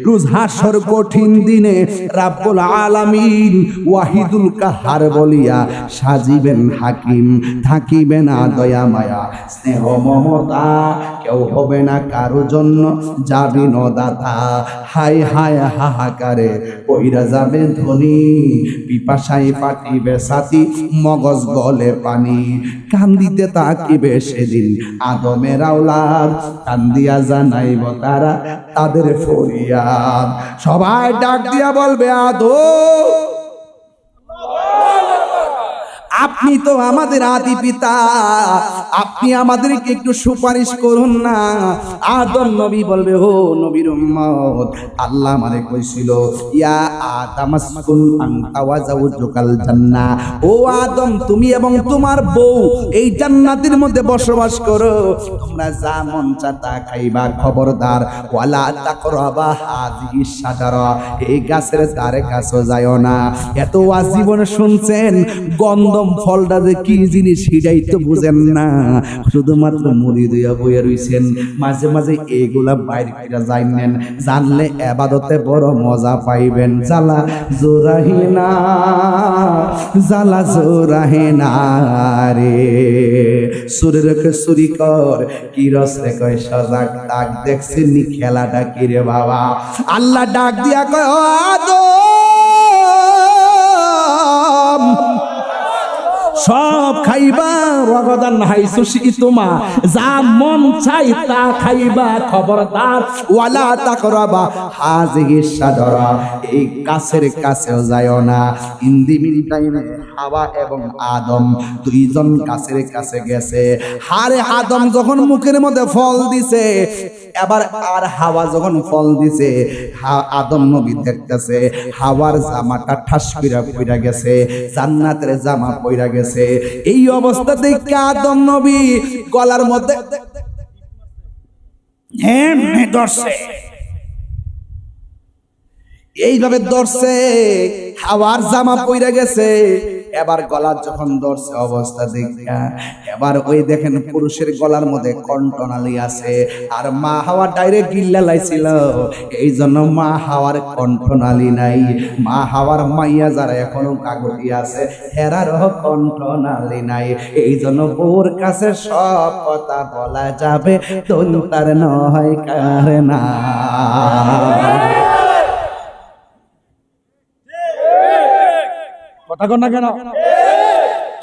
রোজ হাসর কঠিন দিনে রাব্বুল আলামিন ওয়াহিদুল কাহার বলিয়া সাজিবেন হাকিম, থাকিবে না দয়া মায়া স্নেহ মমতা, কেউ হবে না কারো জন্য যাবি নদাতা। হায় হায় হাহাকারে কইরা যাবে ধনী, পিপাসায় ফাটিবে ছাতি, মগজ গলে পানি। কান্দিতে তাকিবে সেদিন আদমের আওলাদ, কান্দিয়া জানাইব তারা তাদের ফরিয়াদ। সবাই ডাক দিয়া বলবে আদম, আপনি তো আমাদের আদি পিতা, আপনি আমাদেরকে একটু সুপারিশ করুন না। আদম নবী বলবে, ও নবীর উম্মত, আল্লাহ আমারে কইছিল ইয়া আদম আসকুন আনতা ওয়া যাওজুকাল জান্নাহ, ও আদম তুমি এবং তোমার বউ এই জান্নাতের মধ্যে বসবাস করো, তোমরা যা মন চায় তা খাইবা, খবরদার ওয়ালা তাকরাবা হাযিহি শাজারা, এই গাছের ধারে কাছে যায়ও না। এত আজীবন শুনছেন, গন্ধম ফলটা যে কি জিনিস সেটাই তো বুঝেন না, শুধুমাত্র মুড়ি দিয়া বইয়া রইছেন। মাঝে মাঝে এইগুলা বাইরে ফিরা যাইনেন, জানলে ইবাদতে বড় মজা পাইবেন। জ্বালা জোরাহিনা, জ্বালা জোরাহিনা রে, সুরের কে সুরি কর, কি রস রে কয় সজাগ ডাক, দেখছেন নি খেলাটা কি রে বাবা। আল্লাহ ডাক দিয়া কয়, ও আদম সব খাইবা, রগদান হাইসু শিতুমা, যা মন চাই তা খাইবা, খবরদার ওয়ালা তাকরাবা হাযিহি শাজারা, এই গাছের কাছেও যায়ও না। ইন দি মিন টাইমে হাওয়া এবং আদম দুইজন গাছের কাছে গেছে। হারে আদম যখন মুখের মধ্যে ফল দিছে, এবার আর হাওয়া যখন ফল দিছে, আদম নবী দেখতেছে হাওয়ার জামাটা ঠাস কইরা পইরা গেছে, জান্নাতের জামা পইরা গেছে। এই অবস্থা দেখে আদম নবী গলার মধ্যে ধরছে, এইভাবে ধরছে, হাওয়ার জামা পইরা গেছে। এবার গলার যখন ধরছে অবস্থা দেখা, এবার ওই দেখেন পুরুষের গলার মধ্যে কণ্ঠনালী আছে, আর মা হাওয়া ডাইরেক্ট গিল্লা লাইছিল, এই জন্য মা হাওয়ার কণ্ঠনালী নাই। মা হাওয়ার মাইয়া যারা এখনো কাগটি আছে, হেরারও কণ্ঠনালী নাই। এই জন্য বউর কাছে সব কথা বলা যাবে, তার নয় কার না। কথা কন না কেন?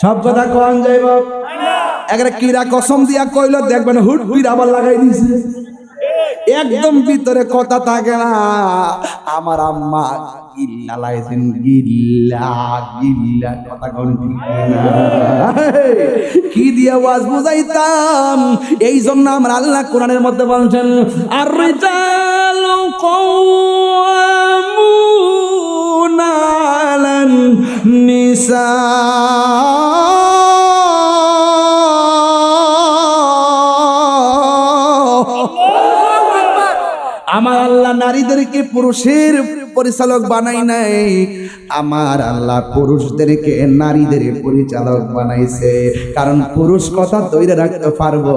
সব কথা কোন যাইব, একটা কিরা কসম দিয়া কইলো দেখবেন হুট হুট আবার লাগাই দিছে, একদম ভিতরে কথা থাকে না। আমার আম্মা গিল্লা লাইছেন, গিল্লা গিল্লা, কথা কোন ঠিক না? কি দিয়ে ওয়াজ বুঝাইতাম? এই জন্য আমার আল্লাহ কোরআনের মধ্যে বলছেন, আর রিজালু কাওয়ামুনা আলান নিসা, আমার আল্লাহ নারীদেরকে পুরুষের পরিচালক বানাই নাই, আমার আল্লাহ পুরুষদেরকে নারীদের পরিচালক বানাইছে। কারণ পুরুষ কথা ধইরা রাখতে পারবো,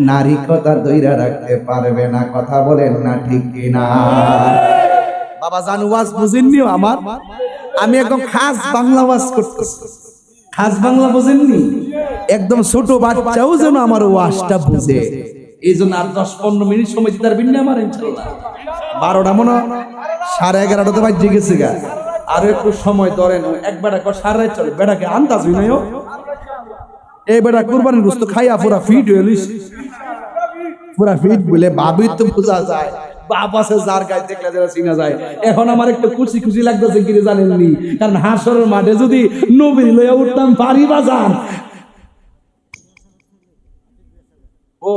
নারী কথা ধইরা রাখতে পারবে না। কথা বলেন না ঠিক কিনা? বাবা জান ওয়াজ বুঝেননি আমার? আমি একদম খাস বাংলা ওয়াজ করতেছি। খাস বাংলা বুঝেননি? একদম ছোট বাচ্চাও যেন আমার ওয়াজটা বুঝে। এই জন্য আর 10-15 মিনিট সময় দিতে পারবেন না আমার, ইনশাআল্লাহ। 12টা মনে 11:30 বাজে গেছে গা, আর একটু সময় ধরেন। এক বেটা কর 7:30 চলে, বেটাকে আন্দাজ হই নাই। এই বেটা কুরবানির গোশত খাইয়া পুরা ফিট হয়ে লিস, পুরা ফিট বলে ভাবি তো বোঝা যায়। বাপ আছে যার গায়ে দেখলে যারা চিনা যায়। এখন আমার একটু খুশি খুশি লাগতেছে, কি জানেননি? কারণ হাসরের মাঠে যদি নবী লইয়া উঠতাম পারি বাজান, ও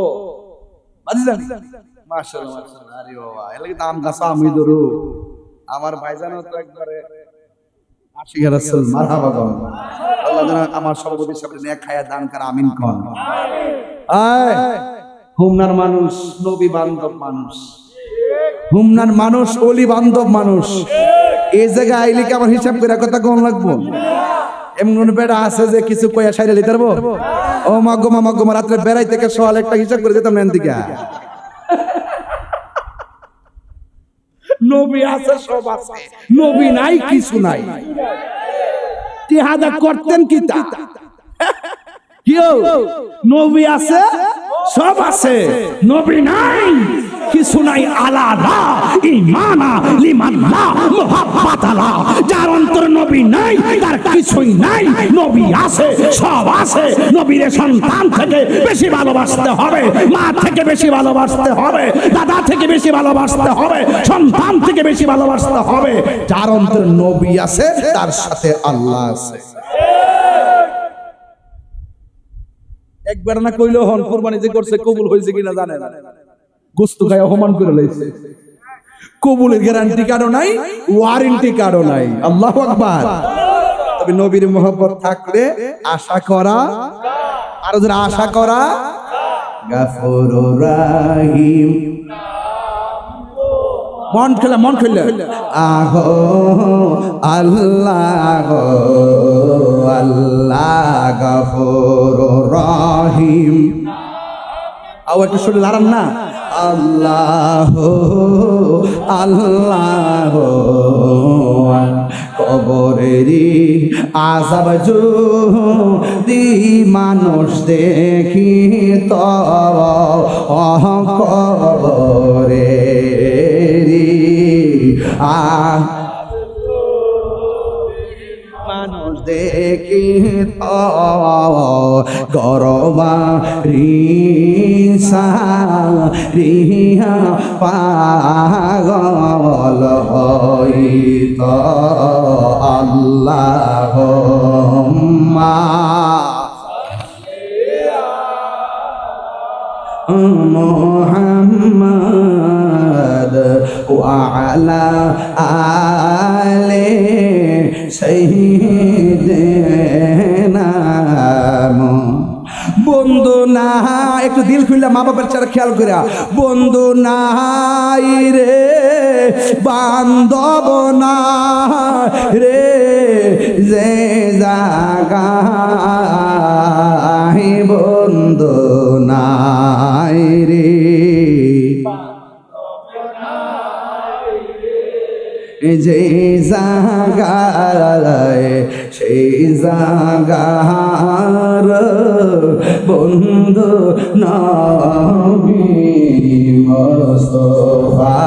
মাশাআল্লাহ মাশাআল্লাহ, আরে বাবা এলাকে দাম গাছ আমি ধরু। আমার ভাইজানও তো একবারে আশিকের রাসূল, মারহাবা গো। আল্লাহ যেন আমার সভাপতি সাহেব নেক খায়া দান করে, আমিন কোন। আয় হোমনার মানুষ, নবী বান্ধব মানুষ, হুমনার মানুষ অলি বান্ধব মানুষ, এই জায়গায় আইলে কি আমার হিসাব করে কথা কম লাগবো? এমন বেড়া আছে যে কিছু কয়া সাইরে লিতে পারবো? ও মাগমা রাত্রে বেড়াই থেকে সোয়াল একটা হিসাব করে দিতাম নেন দিকে। নবী আছে, সব আছে, নবী নাই কিছু নাই। তিহাদা করতেন কি তা? কিও নবী আছে, সব আছে, নবী নাই কিছু নাই। আলাদা ঈমানা লিমাল্লা মুহাব্বাতালা, যার অন্তর নবী নাই তার কিছুই নাই। নবী আছে, সব আছে। নবীর সন্তান থেকে বেশি ভালোবাসতে হবে, মা থেকে বেশি ভালোবাসতে হবে, দাদা থেকে বেশি ভালোবাসতে হবে, সন্তান থেকে বেশি ভালোবাসতে হবে। যার অন্তর নবী আছে তার সাথে আল্লাহ আছে। একবার না কইলো হন কুরবানি যে করছে কবুল হয়েছে কিনা জানে না, গোস্ত খায় অপমান করে লাইছে। কবুলের গ্যারান্টি কারো নাই, ওয়ারেন্টি কারো নাই। আল্লাহু আকবার। তবে নবীর মহব্বত থাকলে আশা করা, আর যারা আশা করা, গাফুরুর রাহিম, মন খেলে আহো আল্লাহ আল্লাহ গাফুরুর রহিম। আও একটু শুনে দাঁড়ান না, আল্লাহ আল্লাহ কবরেরি আযাব যদি মানুষ দেখি তো কবরেরি মানুষ দেখি তো গরবা রিসা রিহা পাগল হইত। আল্লাহুম্মা মুহাম্মাদ ওয়া আলা আলি সাইয়্যিদিনা। বন্ধু না, একটু দিল খুললা মা বাবার চারা খেয়াল করে, বন্ধু নাই রে বান্ধব না রে, যে জাগায় বন্ধু নাই রে, যে জাগায় সেই জাগার বন্ধু নবী মুস্তাফা,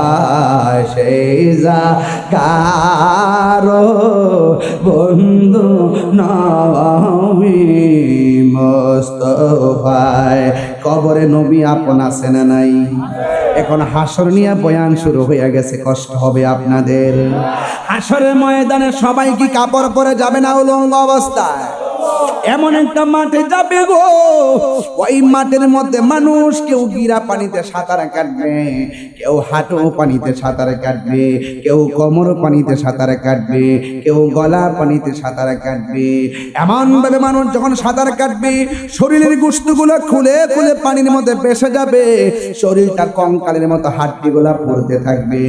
সেই জাগার বন্ধু নবী মুস্তাফা। কবরে নবী আপন আছে না নাই? এখন হাসর নিয়ে বয়ান শুরু হয়ে গেছে, কষ্ট হবে আপনাদের। হাসরের ময়দানে সবাই কি কাপড় পরে যাবে না উলঙ্গ অবস্থায়? এমন একটা মাঠে যাবে গো, ওই মাঠের মধ্যে মানুষ কেউ গিরা পানিতে সাঁতার কাটবে, কেউ হাঁটু পানিতে সাঁতার কাটবে, কেউ কোমর পানিতে সাঁতার কাটবে, কেউ গলা পানিতে সাঁতার কাটবে। এমন ভাবে মানুষ যখন সাঁতার কাটবে শরীরের গোশতগুলো খুলে খুলে পানির মধ্যে ভেসে যাবে, শরীরটা কঙ্কালের মতো হাড্ডিগুলা পড়তে থাকবে।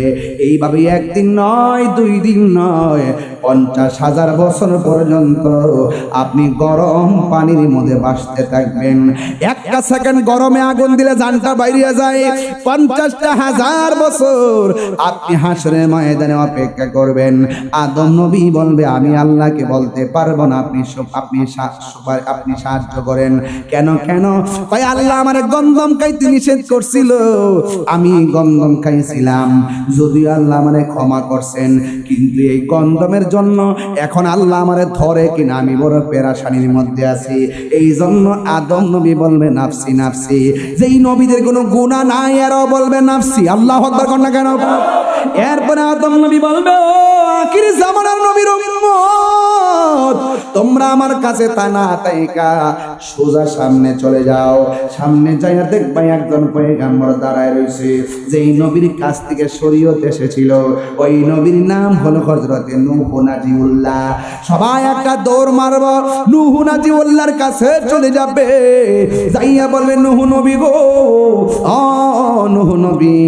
এইভাবে একদিন নয়, 2 দিন নয়, 50,000 বছর পর্যন্ত আপনি গরম পানির মধ্যে ভাসতে থাকবেন। একটা সেকেন্ড গরমে আগুন দিলে জানটা বাইরে যায়। 50,000 বছর আপনি হাসরের ময়দানে অপেক্ষা করবেন। আদম নবী বলবে আমি আল্লাহকে বলতে পারবো না, আপনি সাহায্য করেন। কেন কয় আল্লাহ আমার গন্ধম খাইতে নিষেধ করছিল, আমি গন্ধম খাইছিলাম, যদিও আল্লাহ আমারে ক্ষমা করছেন, কিন্তু এই গন্ধমের জন্য এখন আল্লাহ আমারে ধরে কিনা আমি বড় পেরেশানির মধ্যে আছি। এই জন্য আদম নবী বলবে নাফসি নাফসি। যেই নবীদের কোনো গুনাহ নাই এরাও বলবে নাফসি। আল্লাহু আকবার কর না কেন? এরপরে আদম নবী বলবে ও আখির জামানার নবীর উম্মত, তোমরা আমার কাছে তা না তাইকা সোজা সামনে চলে যাও। সামনে যাইয়া দেখবা একজন পয়গম্বর দাঁড়ায় রয়েছে, যেই নবীর কাছ থেকে শরীয়ত এসেছিল, ওই নবীর নাম হলো হযরতে নূহ নাজিউল্লাহ। সবাই একটা দৌড় মারব, নূহ নাজিউল্লাহর কাছে চলে যাবে, যাইয়া বলবে নূহ নবী গো, ও নূহ নবী,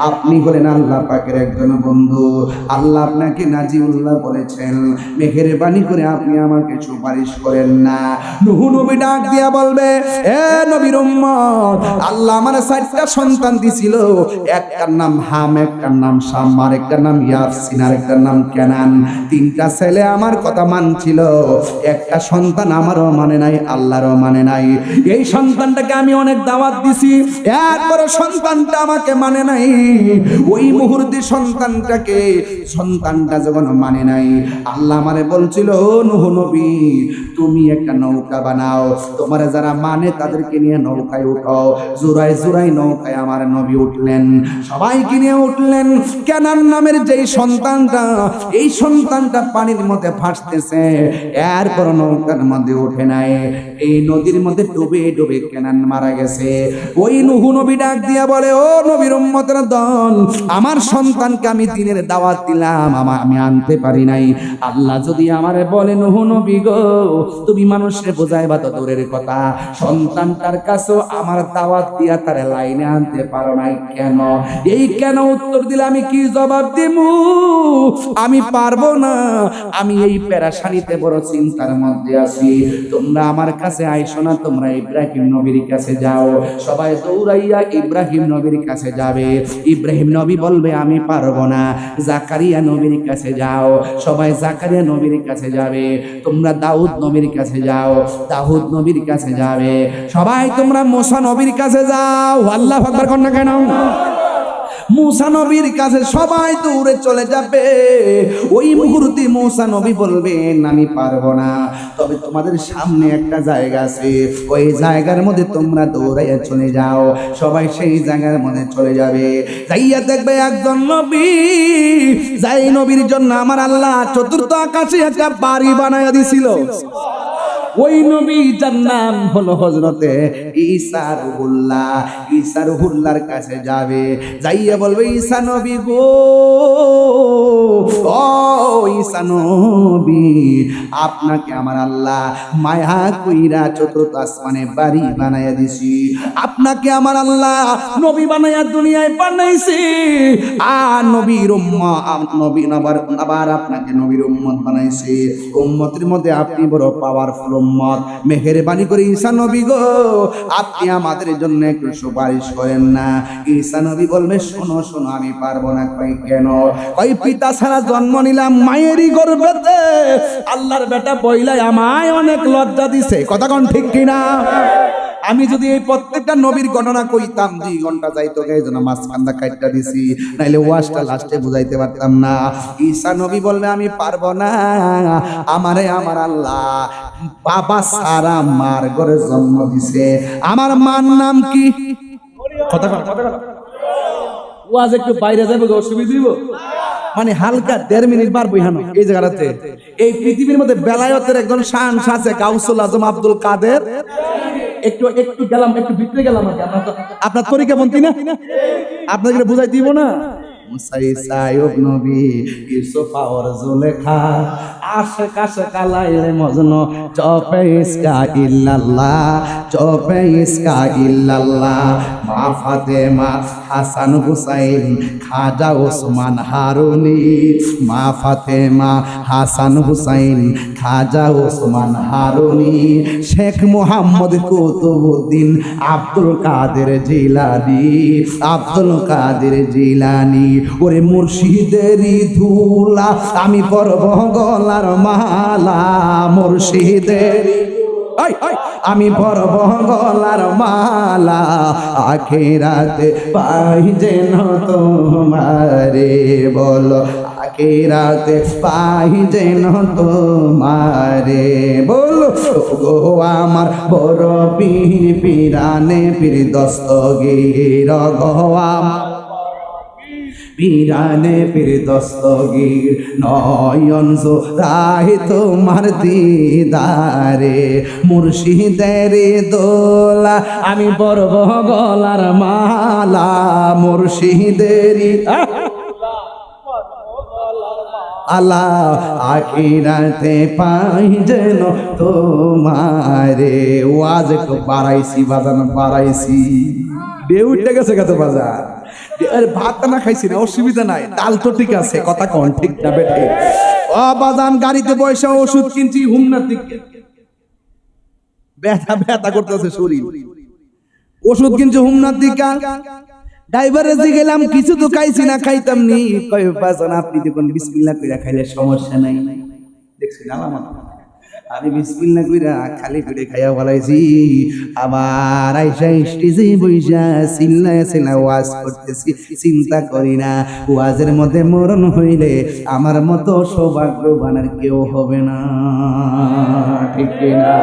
আপনি হলেন আল্লাহ পাকের একজন বন্ধু, আল্লাহ আপনাকে নাজিউল্লাহ বলেছেন, মেহেরবানি করে আপনি আমাকে সুপারিশ করেন না। নূহ নবী ডাক দিয়া বলবে, এ নবীর উম্মত, আল্লাহ আমার 4টা সন্তান দিছিল, একটার নাম হাম, একটার নাম শাম, আর একটার নাম ইয়াসিন, আর একটার নাম কেনান। 3টা ছেলে আমার কথা মানছিল, একটা সন্তান আমারও মানে নাই, আল্লাহরও মানে নাই। এই সন্তানটাকে আমি অনেক দাওয়াত দিছি, একবারও সন্তানটা আমাকে মানে নাই। ওই মুহূর্তে সন্তানটা যখন মানে নাই, আল্লাহ আমারে বলছিল, নূহ নবী, তুমি একটা নৌকা বানাও, তোমার যারা মানে তাদেরকে নিয়ে নৌকায় উঠাও। জোড়ায় জোড়ায় নৌকায় আমার নবী উঠলেন, সবাইকে নিয়ে উঠলেন। কেনান নামের যেই সন্তানটা, এই সন্তানটা পানির মধ্যে ভাসতেছে, এরপর নৌকার মধ্যে ওঠে নাই, এই নদীর মধ্যে ডুবে ডুবে কেনান মারা গেছে। ওই নূহ নবী ডাক দিয়া বলে, ও নবীর উম্মতের দল, আমার সন্তানকে আমি দিনের দাওয়াত দিলাম, আমি আনতে পারি নাই। আল্লাহ যদি আমারে বলে, নূহ নবী গো, তুমি মানুষকে বোঝাইবা তো দূরের কথা, সন্তানটার কাছেও আমার দাওয়াত দিয়া তারে লাইনে আনতে পারো নাই কেন? এই কেন উত্তর দিলে আমি কি জবাব দিব? আমি পারবো না, আমি এই পেরেশানিতে বড় চিন্তার মধ্যে আছি। তোমরা আমার কাছে আইসো না, তোমরা ইব্রাহিম নবীর কাছে যাও। সবাই দৌড়াইয়া ইব্রাহিম নবীর কাছে যাবে। ইব্রাহিম নবী বলবে, আমি পারবো না। জাকারিয়া নবীর কাছে যাও, সবাই জাকারিয়া নবীর কাছে যাবে। তোমরা দাউদ নবীর কাছে যাও, দাউদ নবীর কাছে যাবে। সবাই তোমরা মুসা নবীর কাছে যাও। আল্লাহু আকবার কোন না কেন? মুসা নবীর কাছে সবাই দৌড়ে চলে যাবে। ওই মুহূর্তে মুসা নবী বলবেন, আমি পারবো না, তবে তোমাদের সামনে একটা জায়গা আছে, ওই জায়গার মধ্যে তোমরা দৌড়াইয়া চলে যাও। সবাই সেই জায়গার মধ্যে চলে যাবে, যাইয়া দেখবে একজন নবী, যাই নবীর জন্য আমার আল্লাহ 4th আকাশে একটা বাড়ি বানায়া দিছিল। ওই নবী যার নাম হলো হযরতে ঈসা রুহুল্লাহ। ঈসা রুহুল্লাহর কাছে যাবে, যাইয়া বলবে, ঈসা নবী গো, ও ঈসা নবী, আপনাকে আমার আল্লাহ মায়া কইরা 4th আসমানে বাড়ি বানায়া দিছি। আপনাকে আমার আল্লাহ নবী বানায়া দুনিয়ায় পাঠাইছি, আর নবীর আবার আপনাকে নবীর উম্মত বানাইছে। উম্মতের মধ্যে আপনি বড় পাওয়ারফুল উম্মত, মেহেরবানি করে ঈসা নবী গো, আপনি আমাদের জন্য একটু সুপারিশ করেন না। ঈসা নবী বলবে, শোনো শোনো, আমি পারবো না। কই কেন? কই পিতা ছাড়া জন্ম নিলাম মায়েরই গর্ভেতে, আল্লাহর বেটা বইলাই আমায় অনেক লজ্জা দিছে। কথা কোন ঠিক কিনা? আমি যদি এই প্রত্যেকটা নবীর ঘটনা কইতাম 2 ঘন্টা যাইতো, এই জন্য মাঝখানটা কাটটা দিছি, নাইলে ওয়াজটা লাস্টে বুঝাইতে পারতাম না। ঈসা নবী বলবে, আমি পারবো না, আমারে আমার আল্লাহ বাবা সারা মার ঘরে জন্ম দিছে। আমার মার নাম কি? কথা ওয়াজ একটু বাইরে যাবে, অসুবিধা দিব, মানে হালকা 1.5 মিনিট বার বইহানো এই জায়গাতে। এই পৃথিবীর মধ্যে বেলায়েতের একজন শান আছে, গাউসুল আজম আব্দুল কাদের। একটু গেলাম, একটু ভিতরে গেলাম, আপনার তরিকা বন্তি না, আপনাকে বুঝাই দিব না। মুসাইসায়ব নবী ইউসুফ আর জুলেখা, আশিক আশিক আলাইলে মজনু, চপে ইসকা ইল্লাল্লাহ, চপে ইসকা ইল্লাল্লাহ। মা ফাতেমা, হাসান হুসাইন, খাজা ওসমান হারুনি। মা ফাতেমা, হাসান হুসাইন, খাজা ওসমান হারুনি। শেখ মুহাম্মদ কুতুবউদ্দিন, আব্দুল কাদের জিলানী, আব্দুল কাদের জিলানী। ওরে মুর্শিদেরই ধুলা, আমি পরব গলার মালা, মুর্শিদেরই আমি পরব গলার মালা, আখিরাতে পাই যেন তোমারে, বলো আখিরাতে পাই যেন তোমারে, বলো গো আমার বড় পীর, পীরানে পীর দস্তগীর গো আমার পিরানে পীর দস্তগীর নয়ন জোড়ায় তোমার দিদারে মুর্শিদের দোলা আমি পরব গলার মালা মুর্শিদেরই আল্লাহ আখিরাতে পাই যেন তোমারে ওয়াজ একটু বাড়াইছি বাজান বাড়াইছি ঢেউ উঠে গেছে কত বাজার আর ভাত না খাইছি না অসুবিধা নাই তাল তো ঠিক আছে কথা কোন ঠিক না বেঠে ও বাজান গাড়িতে বসে ওষুধ কিনছি হুমনার দিকে ব্যথা ব্যথা করতেছে শরীর ওষুধ কিনছি হুমনার দিকে ড্রাইভারে যে গেলাম কিছু তো খাইছি না খাইতাম নি কয় বাজান আপনি দেখুন বিসমিল্লাহ কইরা খাইলে সমস্যা নাই দেখছেন আলামত আমি বিসমিল্লাহ কইরা খালি পেটে খাইয়া বলাইছি আবার আইসা স্টেজে বইসা চিল্লা ওয়াজ করতেছি চিন্তা করি না ওয়াজের মধ্যে মরণ হইলে আমার মতো সৌভাগ্যবান আর কেউ হবে না ঠিক না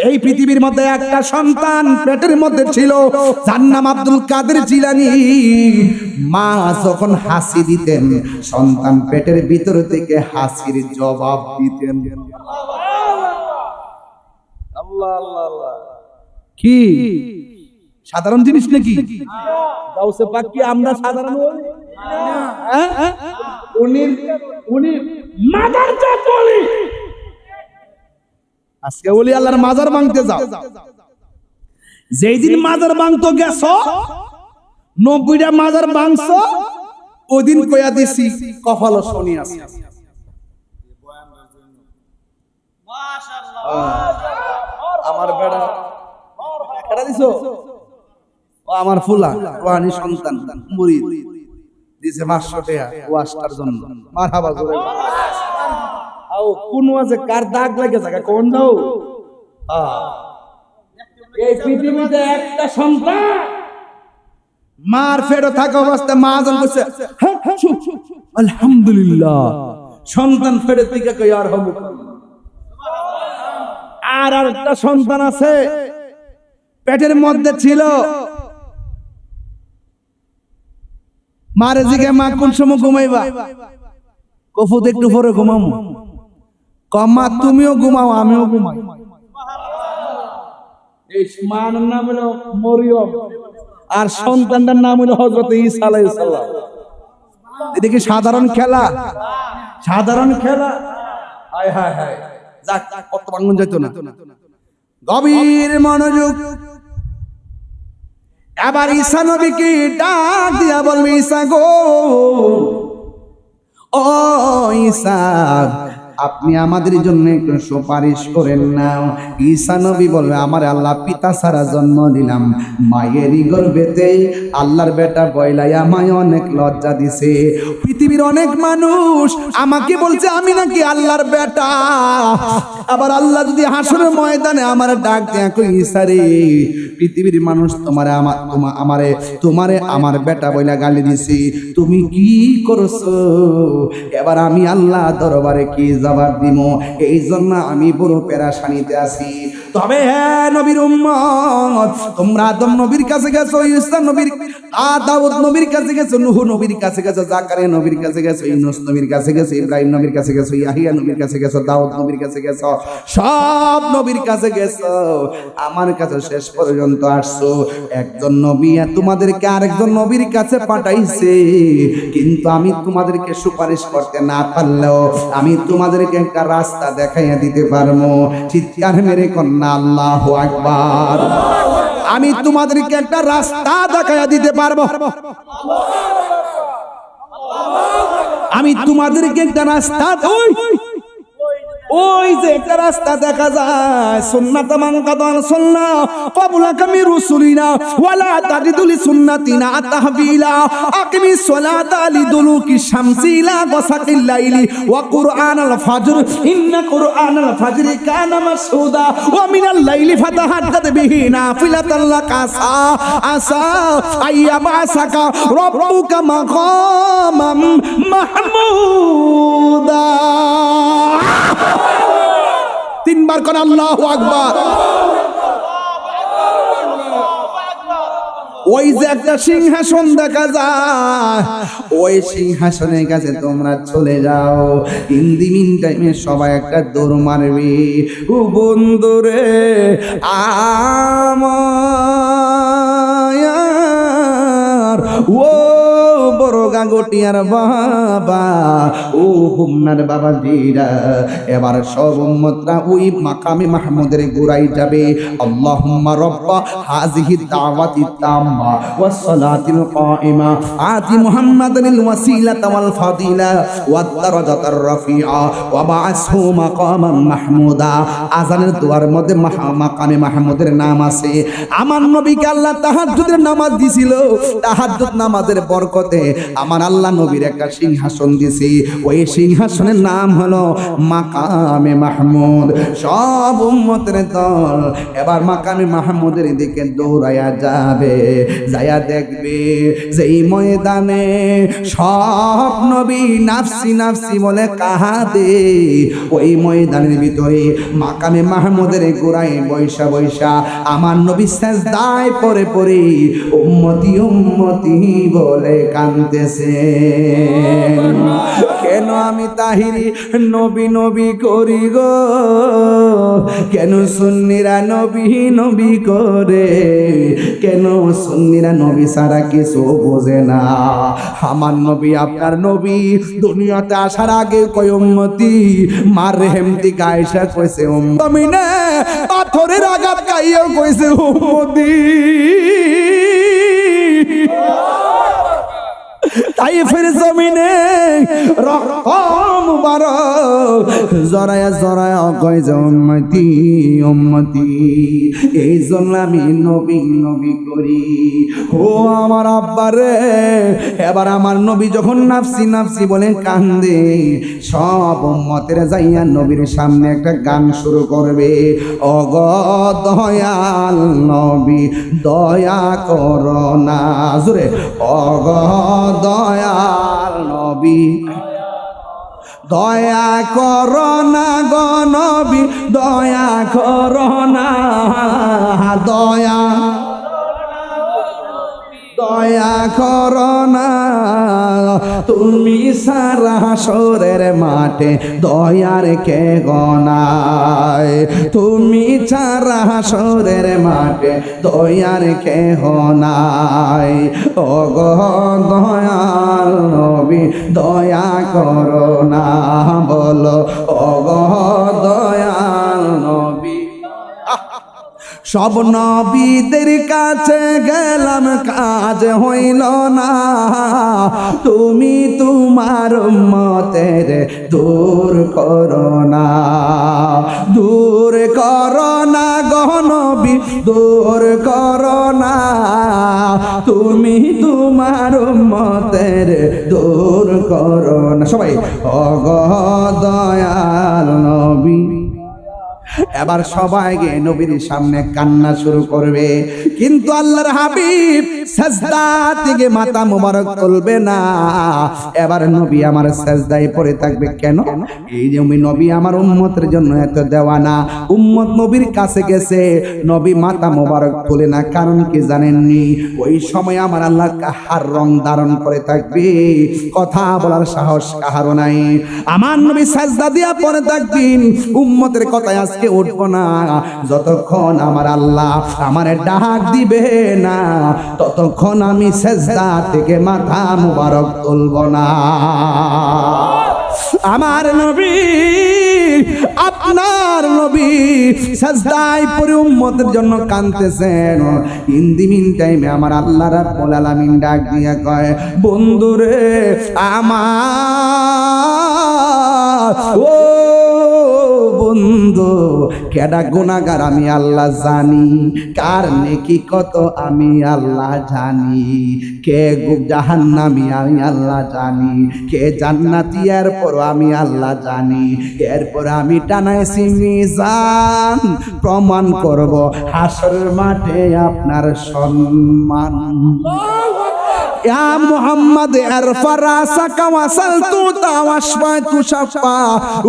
এই পৃথিবীর মধ্যে একটা সন্তান পেটের মধ্যে ছিল যার নাম আব্দুল কাদের জিলানী মা যখন হাসি দিতেন সন্তান পেটের ভিতর থেকে হাসির জবাব দিতেন আল্লাহ আল্লাহ আল্লাহ কি সাধারণ জিনিস নাকি গাউসে পাক কি আমরা সাধারণ বলি উনি মাদার জাত বলি আজকে বলি আল্লাহর মাজার ভাঙতে যাও যেই দিন মাজার ভাঙতো গেছো 90টা মাজার ভাঙছো ওই দিন কইয়া দিছি কপাল শনি আছে আমার বেড়া কেডা দিছো ও আমার ফুলা ওয়ানি সন্তান মুরিদ দিছে 500 টাকা ওয়াজটার জন্য মারহাবা জোরে আও কোন ওয়াজে কার দাগ লাগে জায়গা কোন দাও এই পৃথিবীতে একটা সন্তান মার ফেরো থাকা অবস্থায় মা জন কইছে আলহামদুলিল্লাহ সন্তান ফেরত থেকে কই আর হবে আর একটা সন্তান আছে পেটের মধ্যে ছিল মারে জিগে মা কোন সময় ঘুমাইবা কফুত একটু পরে ঘুমামু কমা তুমিও ঘুমাও আমিও ঘুমাই এই মার নাম হলো মরিয়ম আর সন্তানটার নাম হলো হযরত ঈসা আলাইহিস সালাম এটা কি সাধারণ খেলা সাধারণ খেলা হায় হায় হায় যাক কত ভাঙন যাইতো না গভীর মনোযোগ এবার ঈসা নবীকে ডাক দিয়া বলবে ঈসা গো ও ঈসা আপনি আমাদের জন্য একটু সুপারিশ করেন না ঈসা নবী বলবে আমার আল্লাহ পিতা ছাড়া জন্ম দিলাম মায়েরই গর্ভেতে আল্লাহর বেটা বয়লাই আমায় অনেক লজ্জা দিছে পৃথিবীর অনেক মানুষ আমাকে বলছে আমি নাকি আল্লাহর বেটা আবার আল্লাহ যদি হাসরের ময়দানে আমার ডাক দেয়া কই ঈসা রে পৃথিবীর মানুষ তোমারে আমার বেটা বইলা গালি দিছি তুমি কি করছো এবার আমি আল্লাহ দরবারে কি জবাব দিব এই জন্য আমি বড় পেরেশানিতে আছি তবে হ্যাঁ নবীর উম্মত তোমরা আদম নবীর কাছে গেছো ঈসা নবীর দাউদ নবীর কাছে গেছো নূহ নবীর কাছে গেছো জাকারিয়া নবীর কাছে গেছো ইউনূস নবীর কাছে গেছো ইব্রাহিম নবীর কাছে গেছো ইয়াহিয়া নবীর কাছে গেছো দাউদ নবীর কাছে গেছো সব নবীর কাছে গেছো আমার কাছে শেষ পর্যন্ত আসছো একজন নবী তোমাদেরকে আরেকজন নবীর কাছে পাঠাইছে কিন্তু আমি তোমাদেরকে সুপারিশ করতে না পারলেও আমি তোমাদেরকে একটা রাস্তা দেখাইয়া দিতে পারবো চিৎকার মেরে কন্যা আল্লাহু আকবার আমি তোমাদেরকে একটা রাস্তা দেখাইয়া দিতে পারবো আমি তোমাদেরকে একটা রাস্তা ওই যে একটা রাস্তা দেখা যায় সুন্নাত মান কাদান সুন্নাহ ক্বাবলা কামি রুসুলিনা ওয়ালা তাজিদুলি সুন্নাতিনা তাহবিলা আকিমিস সালাতা লিদুলুকি শামসি লা গাসাকিল লাইলি ওয়া কুরআনাল ফাজর ইন্না কুরআনাল ফাজরি কানা মাসউদা ওয়া মিনাল লাইলি ফাতাহাজ্জাদ বিহি নাফিলাতাল লাকা আসা আইয়াবাসাকা রাব্বুকা মাকামাম মাহমুদা তিনবার কোন আল্লাহু আকবার ওই যে একটা সিংহাসন দেখা যায়, ওই সিংহাসনের কাছে তোমরা চলে যাও। ইন দি মিন টাইমে সবাই একটা দৌড় মারবে। ও বন্ধুরে আমার ও বড় গাঙ্গটিয়ার বাবা, ও হুমনার বাবা জিরা, এবার সব উম্মতরা ওই মাকামে মাহমুদের গোড়ায় যাবে। আল্লাহুম্মা রাব্বা হাযিহি দাওয়াতি তাম্মা ওয়াস সালাতিল কাইমা আতি মুহাম্মাদানিল ওয়াসিলাতা ওয়াল ফাদিলা ওয়াদ দারাজাতার রাফিআ ওয়া বা'আসহু মাকামান মাহমুদা। আযানের দোয়ার মধ্যে মাকামে মাহমুদের নাম আছে। আমার নবীকে আল্লাহ তাহাজ্জুদের নামাজ দিছিল। তাহাজ্জুদ নামাজের বরকতে আমার আল্লাহ নবীর একটা সিংহাসন দিছি। ওই সিংহাসনের নাম হলো মাকামে মাহমুদ। সব উম্মতের দল এবার মাকামে মাহমুদের দিকে দৌড়ায়া যাবে। যায়া দেখবে যে এই ময়দানে সব নবী নাফসি নাফসি বলে কাহাদে। ওই ময়দানের ভিতরে মাকামে মাহমুদের গোড়ায় বৈশা বৈশা আমার নবী সিজদায় পড়ে পড়ে উম্মতি উম্মতি বলে কাঁদতেছে। কেন আমি তাহিরি নবী নবী করি গো, কেন সুন্নিরা নবী নবী করে, কেন সুন্নিরা নবী ছাড়া কিছু বোঝে না। আমার নবী আপনার নবী দুনিয়াতে আসার আগে কয় উম্মতি মার রেহমতি গায়সা কইছে উম্মতি না, পাথরের আঘাত খাইয়া কইছে উম্মতি। তাইফের জমিনে রক্ত মুবারক জরায়া জরায়া কয় যে উম্মতি উম্মতি। এই জন্য আমি নবী নবী করি। ও আমার আব্বারে, এবার আমার নবী যখন নাফসি নাফসি বলে কান্দে, সব উম্মতের যাইয়া নবীর সামনে একটা গান শুরু করবে। অগ দয়াল নবী দয়া করো না, জোরে অগ দয়াল নবী দয়া করো না গো নবী দয়া করো না, দয়া দয়া করো না, তুমি সারা হাসরের মাঠে দয়ার কে গনায়, তুমি সারা হাসরের মাঠে দয়ার কে হনায়। ও গো দয়াল নবী দয়া করো না, বলো ও গো দয়াল নবী। সব নবীদের কাছে গেলাম কাজ হইল না, তুমি তোমার উম্মতের দূর করো না, দূর করো না গো নবী দূর করো না, তুমি তোমার উম্মতের দূর করো না। সবাই ও গো দয়াল নবী। এবার সবাই গিয়ে নবীর সামনে কান্না শুরু করবে, কিন্তু আল্লাহর হাবিব সাজদা থেকে মাথা মোবারক তুলবে না। এবার নবী আমার সাজদায় পড়ে থাকবে। কেন? এই যে নবী আমার উম্মতের জন্য এত দেওয়ানা, উম্মত নবীর কাছে গেছে, নবী মাথা মোবারক তুলে না। কারণ কি জানেননি? ওই সময় আমার আল্লাহ কাহার রং ধারণ করে থাকবে, কথা বলার সাহস কাহারও নাই। আমার নবী সাজদা দিয়া পড়ে থাকবেন, উম্মতের কথায় আজকে উঠবো না। যতক্ষণ আমার আল্লাহ আমারে ডাক দিবে না, ততক্ষণ আমি সিজদা থেকে মাথা মুবারক তুলব না। আমার নবী আপনার নবী সিজদায় পড়ে উম্মতের জন্য কাঁদতেছেন। ইন দি মিন টাইমে আমার আল্লাহ রাব্বুল আলামিন ডাক দিয়া কয়, বন্ধুরে আমার ও বন্ধু, কেডা গুনাহগার আমি আল্লাহ জানি, কার নেকি কত আমি আল্লাহ জানি, কে জাহান্নামী আমি আল্লাহ জানি, কে জান্নাতি এরপর আমি আল্লাহ জানি। এরপর আমি টানাইছি মিজান, প্রমাণ করব হাসরের মাঠে আপনার সম্মান। ইয়া মুহাম্মদ ইরফা রাসাকা ওয়াসালতু তাওয়াশফাতু শাফা।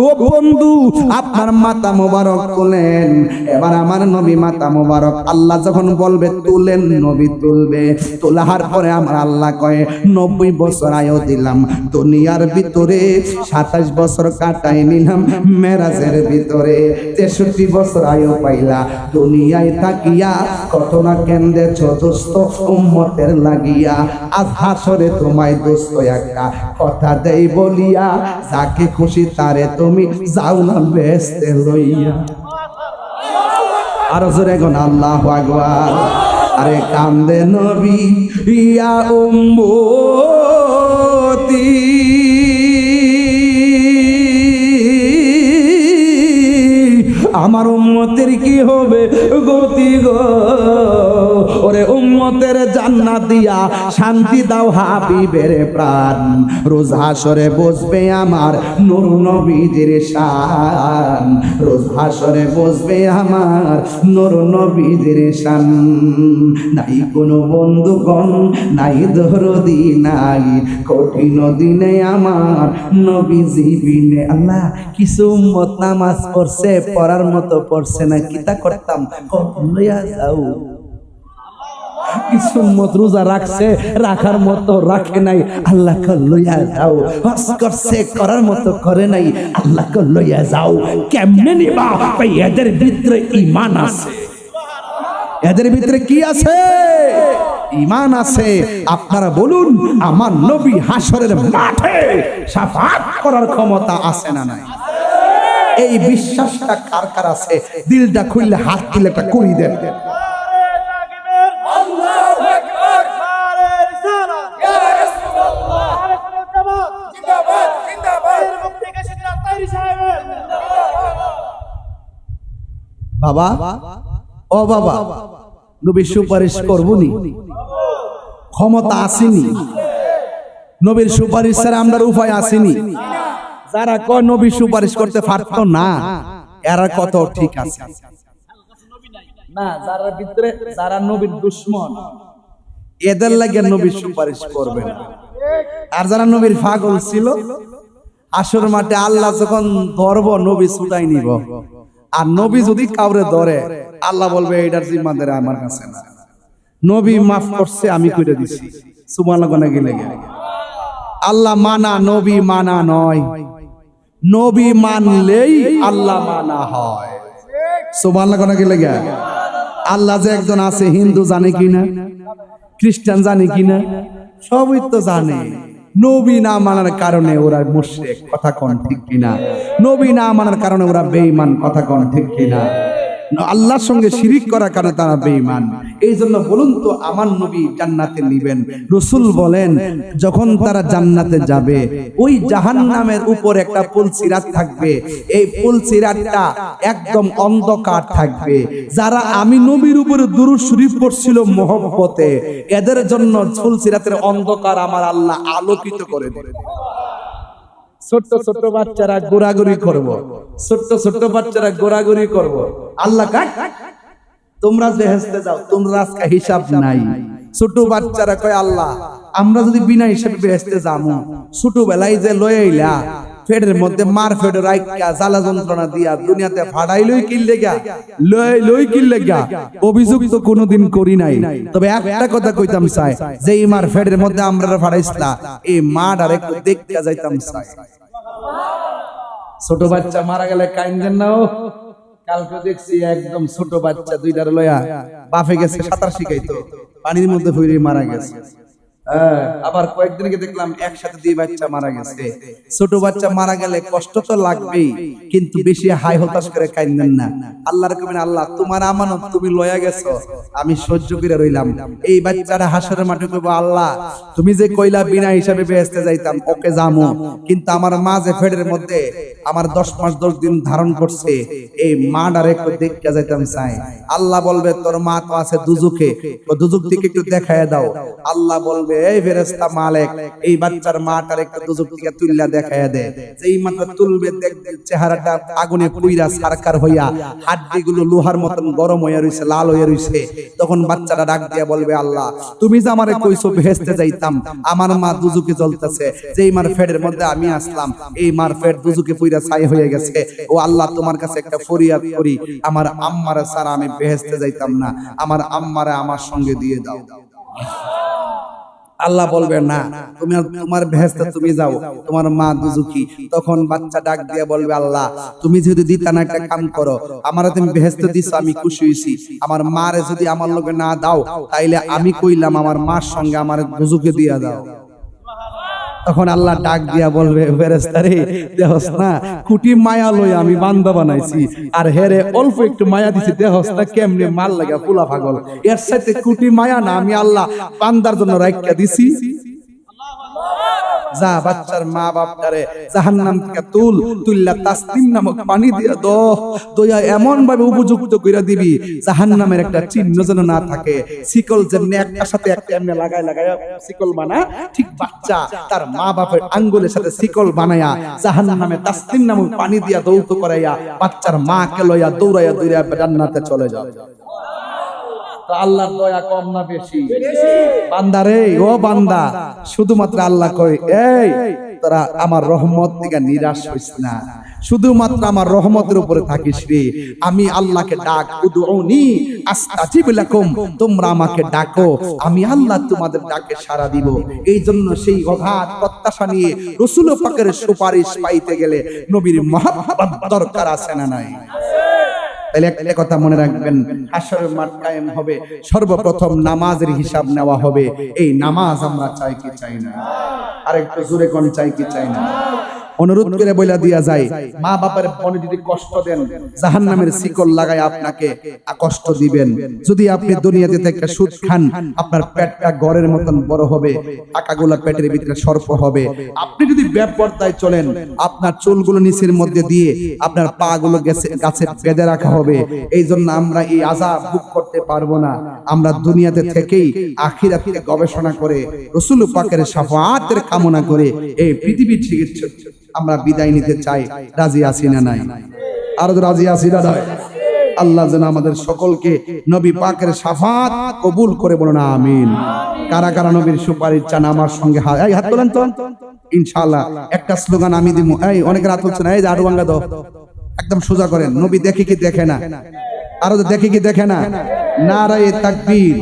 ও বন্ধু, আপনার মাথা মোবারক তোলেন। এবার আমার নবী মাথা মোবারক আল্লাহ যখন বলবে তুলেন, নবী তুলবে। তোলার পরে আমার আল্লাহ কয় 90 বছর আয়ু দিলাম দুনিয়ার ভিতরে, 27 বছর কাটাই নিলাম মেরাজের ভিতরে, 63 বছর আয়ু পাইলা দুনিয়ায় থাকিয়া, কত না কেন্দ্রে দোস্ত উম্মতের লাগিয়া। আজ হাসরে তোমায় দোস্ত একটা কথা দেই বলিয়া, যাকে খুশি তারে তুমি যাও না বেহেশতে লইয়া। আর জোরে কোন আল্লাহু আকবার। আরে কান্দে নবী ইয়া উম্মতি, আমার উম্মতের কি হবে গতি গো। ওরে উম্মতের জান্নাত দিয়া শান্তি দাও হাবিবের প্রাণ। রোজ হাসরে বসবে আমার নূর নবীজির শান, রোজ হাসরে বসবে আমার নূর নবীজির শান। নাই কোনো বন্ধুগণ, নাই দরদি, নাই কঠিন দিনে আমার নবীজি বিনে। আল্লাহ কিছু উম্মত নামাজ পড়ছে, পড়ার মতো পড়ছে না, কিতা করতাম লইয়া যাও। কিছু উম্মত রোজা রাখছে, রাখার মতো রাখে নাই, আল্লাহকে লইয়া যাও। হজ করছে, করার মতো করে নাই, আল্লাহকে লইয়া যাও। কেমনে নিবা? এদের ভিতরে ঈমান আছে। এদের ভিতরে কি আছে? ঈমান আছে। আপনারা বলুন, আমার নবী হাসরের মাঠে শাফাআত করার ক্ষমতা আছে না নাই? এই বিশ্বাসটা কার কার আছে? দিলটা খুললে হাত দিলে একটা করি দেন। বাবা, ও বাবা, নবী সুপারিশ করবনি, ক্ষমতা আসেনি। নবীর সুপারিশ ছাড়া আমরা উপায় আসেনি। যারা কয় নবী সুপারিশ করতে পারত না, এরা কত ঠিক আছে না? যারা ভিতরে, যারা নবীর দুশমন, এদের লাগে নবী সুপারিশ করবেন। আর যারা নবীর পাগল ছিল, আসর মাঠে আল্লাহ যখন ধরব, নবী ছুটাই নিব। আর নবী যদি কাউরে ধরে, আল্লাহ বলবে এটার জিম্মাদার আমার কাছে না, নবী মাফ করছে, আমি কইরা দিছি। সুবহানাল্লাহ গেলে আল্লাহ মানা, নবী মানা নয়। নবী মানলেই আল্লাহ মানা হয়। সুবহানাল্লাহ গেলে আল্লাহ যে একজন আছে, হিন্দু জানে কিনা, খ্রিস্টান জানে কিনা, সবই তো জানে। নবী না মানার কারণে ওরা মুশরিক, কথা কোন ঠিক কিনা? নবী না মানার কারণে ওরা বেঈমান, কথা কোন ঠিক কিনা? আল্লাহর সঙ্গে শিরিক করার কারণে তারা বেঈমান। এই জন্য বলুন তো, আমার নবী জান্নাতে নিবেন। রাসূল বলেন, যখন তারা জান্নাতে যাবে, ওই জাহান্নামের উপর একটা পুলসিরাত থাকবে। এই পুলসিরাতটা একদম অন্ধকার থাকবে। যারা আমি নবীর উপরে দুরূদ শরীফ পড়ছিল মহব্বতে, এদের জন্য পুলসিরাতের অন্ধকার আমার আল্লাহ আলোকিত করে দেবে। ছোট্ট ছোট্ট বাচ্চারা গোরাগুরি করব, ছোট্ট ছোট্ট বাচ্চারা গোরাগুরি করব। আল্লাহ কাট, তোমরা বেহেশতে যাও, তোমরা আজকে হিসাব নাই। ছোট বাচ্চারা কয়, আল্লাহ আমরা যদি বিনা হিসাবে বেহেশতে যামু, ছোটবেলায় যে লয়ে আইলা ফেডের মধ্যে মার ফেড রাইকা জ্বালা যন্ত্রণা দিয়া দুনিয়াতে ফাড়াই লই কিনলে গা, লই কিনলে গা, অভিযোগ তো কোনোদিন করি নাই। তবে একটা কথা কইতাম চাই, যে এই মার ফেডের মধ্যে আমরা ফাড়াইছলা, এই মার আর একটু দেখতে যাইতাম চাই। ছোট বাচ্চা মারা গেলে কাইন্দেন না? কালকে দেখছি একদম ছোট বাচ্চা দুইটার লয়া বাফে গেছে সাঁতার শিখাইতো, পানির মধ্যে পড়ে মারা গেছে। আবার কয়েকদিনকে দেখলাম একসাথে দুই বাচ্চা মারা গেছে। ছোট বাচ্চা মারা গেলে কষ্ট তো লাগবেই, কিন্তু বেশি হাই হতাশ করে কাইন্দেন না। আল্লাহর কবেন, আল্লাহ তোমার আমানত, তুমি লয়া গেছো, আমি সহ্য করে রইলাম। এই বাচ্চারা হাসরের মাঠে কইবো, আল্লাহ তুমি যে কইলা বিনা হিসাবে বেহেশতে যাইতাম, ওকে যামু, কিন্তু আমার মা যে ফেডের মধ্যে আমার 10 মাস 10 দিন ধারণ করছে, এই মা ডারে একটু দেখতে যাইতাম চাই। আল্লাহ বলবে, তোর মা তো আছে দুজকে, তো দুজক থেকে একটু দেখায় দাও। আল্লাহ বলবে, এই ফেরেশতা মালিক এই বাচ্চার মাটার একটা দুজক থেকে তুইলা দেখায়া দে। যেই মাত্র তুলবে দেখবে চেহারাটা আগুনে পুইরা সারকার হইয়া হাড্ডিগুলো লোহার মতন গরম হইয়া রইছে, লাল হইয়া রইছে। তখন বাচ্চাটা ডাক দিয়া বলবে, আল্লাহ তুমি যে আমারে কইছো বেহেশতে যাইতাম, আমার মা দুজকে জ্বলতেছে, যেই মার পেটের মধ্যে আমি আসলাম এই মার পেট দুজকে পুইরা ছাই হয়ে গেছে। ও আল্লাহ তোমার কাছে একটা ফরিয়াদ করি, আমার আম্মারে ছাড়া আমি বেহেশতে যাইতাম না, আমার আম্মারে আমার সঙ্গে দিয়ে দাও। আল্লাহ বলবে না, তুমি তোমার বেহেশতে তুমি যাও, তোমার মা দুজকি। তখন বাচ্চা ডাক দিয়ে বলবে, আল্লাহ তুমি যদি দিতা না একটা কাম করো, আমারে তুমি বেহেশতে দিছো আমি খুশি হইছি, আমার মারে যদি আমার লগে না দাও তাইলে আমি কইলাম আমার মার সঙ্গে আমার দুজকে দিয়া দাও। তখন আল্লাহ ডাক দিয়া বলবে, ফেরেশতা রে দেহস না কুটি মায়া লই আমি বান্দা বানাইছি, আর হেরে অল্প একটু মায়া দিছি দেহস না কেমনে মাল লাগা ফুলা পাগল, এর সাথে কুটি মায়া না আমি আল্লাহ বান্দার জন্য রাখিয়া দিছি। যা বাচ্চার মা বাপটারে জাহান্নাম থেকে তুললা তাসনিম নামক পানি দিয়া দয়া এমন ভাবে উপযুক্ত কইরা দিবি জাহান্নামের একটা চিহ্ন যেন না থাকে। শিকল যেমনি একটার সাথে একটা এমনি লাগায় শিকল বানা, ঠিক বাচ্চা তার মা বাপের আঙ্গুলের সাথে শিকল বানায়া জাহান্নামে তাসনিম নামক পানি দিয়া দৌত করাইয়া বাচ্চার মাকে লইয়া দৌড়াইয়া জান্নাতে চলে যাবে। আল্লাহর দয়া কম না বেশি? বান্দারে ও বান্দা, শুধুমাত্র আল্লাহ কয়, এই তোরা আমার রহমত থেকে নিরাশ হইস না, শুধুমাত্র আমার রহমতের উপরে থাকিস রে। আমি আল্লাহকে ডাক, উদউনি আস্তাজিব লাকুম, তোমরা আমাকে ডাকো আমি আল্লাহ তোমাদের ডাকে সাড়া দিব। এই জন্য সেই অগাধ প্রত্যাশা নিয়ে রাসূল পাকের সুপারিশ পাইতে গেলে নবীর মহব্বত দরকার আছে না নাই? তাহলে একটা কথা মনে রাখবেন, হাশরের মাঠ কায়েম হবে, সর্বপ্রথম নামাজের হিসাব নেওয়া হবে। এই নামাজ আমরা চাই কি চাই না? আর একটু জোরে কোন চাই কি চাই না? অনুরোধ করে বইলা দিয়া যায়, মা বাবার মনে যদি কষ্ট দেন জাহান্নামের শিকল লাগায় আপনাকে কষ্ট দিবেন। যদি আপনি দুনিয়াতে থেকে সুদ খান আপনার পেটটা গড়ের মতন বড় হবে, টাকাগুলো পেটের ভিতরে সর্প হবে। আপনি যদি বেপরদায় চলেন আপনার চুলগুলো নিচের মধ্যে দিয়ে আপনার পা গুলো গাছে বেঁধে রাখা হবে। এই জন্য আমরা এই আযাব ভোগ করতে পারবো না। আমরা দুনিয়াতে থেকেই আখিরাতে গবেষণা করে রাসূল পাকের শাফাআতের কামনা করে এই পৃথিবী থেকে আমরা বিদায় নিতে চাই। রাজি আছি না নাই? আর রাজি আছি না নাই? আল্লাহ যেন আমাদের সকলকে নবী পাকের শাফাআত কবুল করে, বলুন আমিন। কারা কারা নবীর সুপারিশ চান আমার সঙ্গে হাত তোলেন তো ইনশাআল্লাহ। একটা স্লোগান আমি দিব, এই অনেকে হাত তুলছেন, এই যে আড়ু ভাঙ্গা দাও, একদম সোজা করেন। নবী দেখে কি দেখে না? আরো দেখে কি দেখে না? নারায়ে তাকবীর,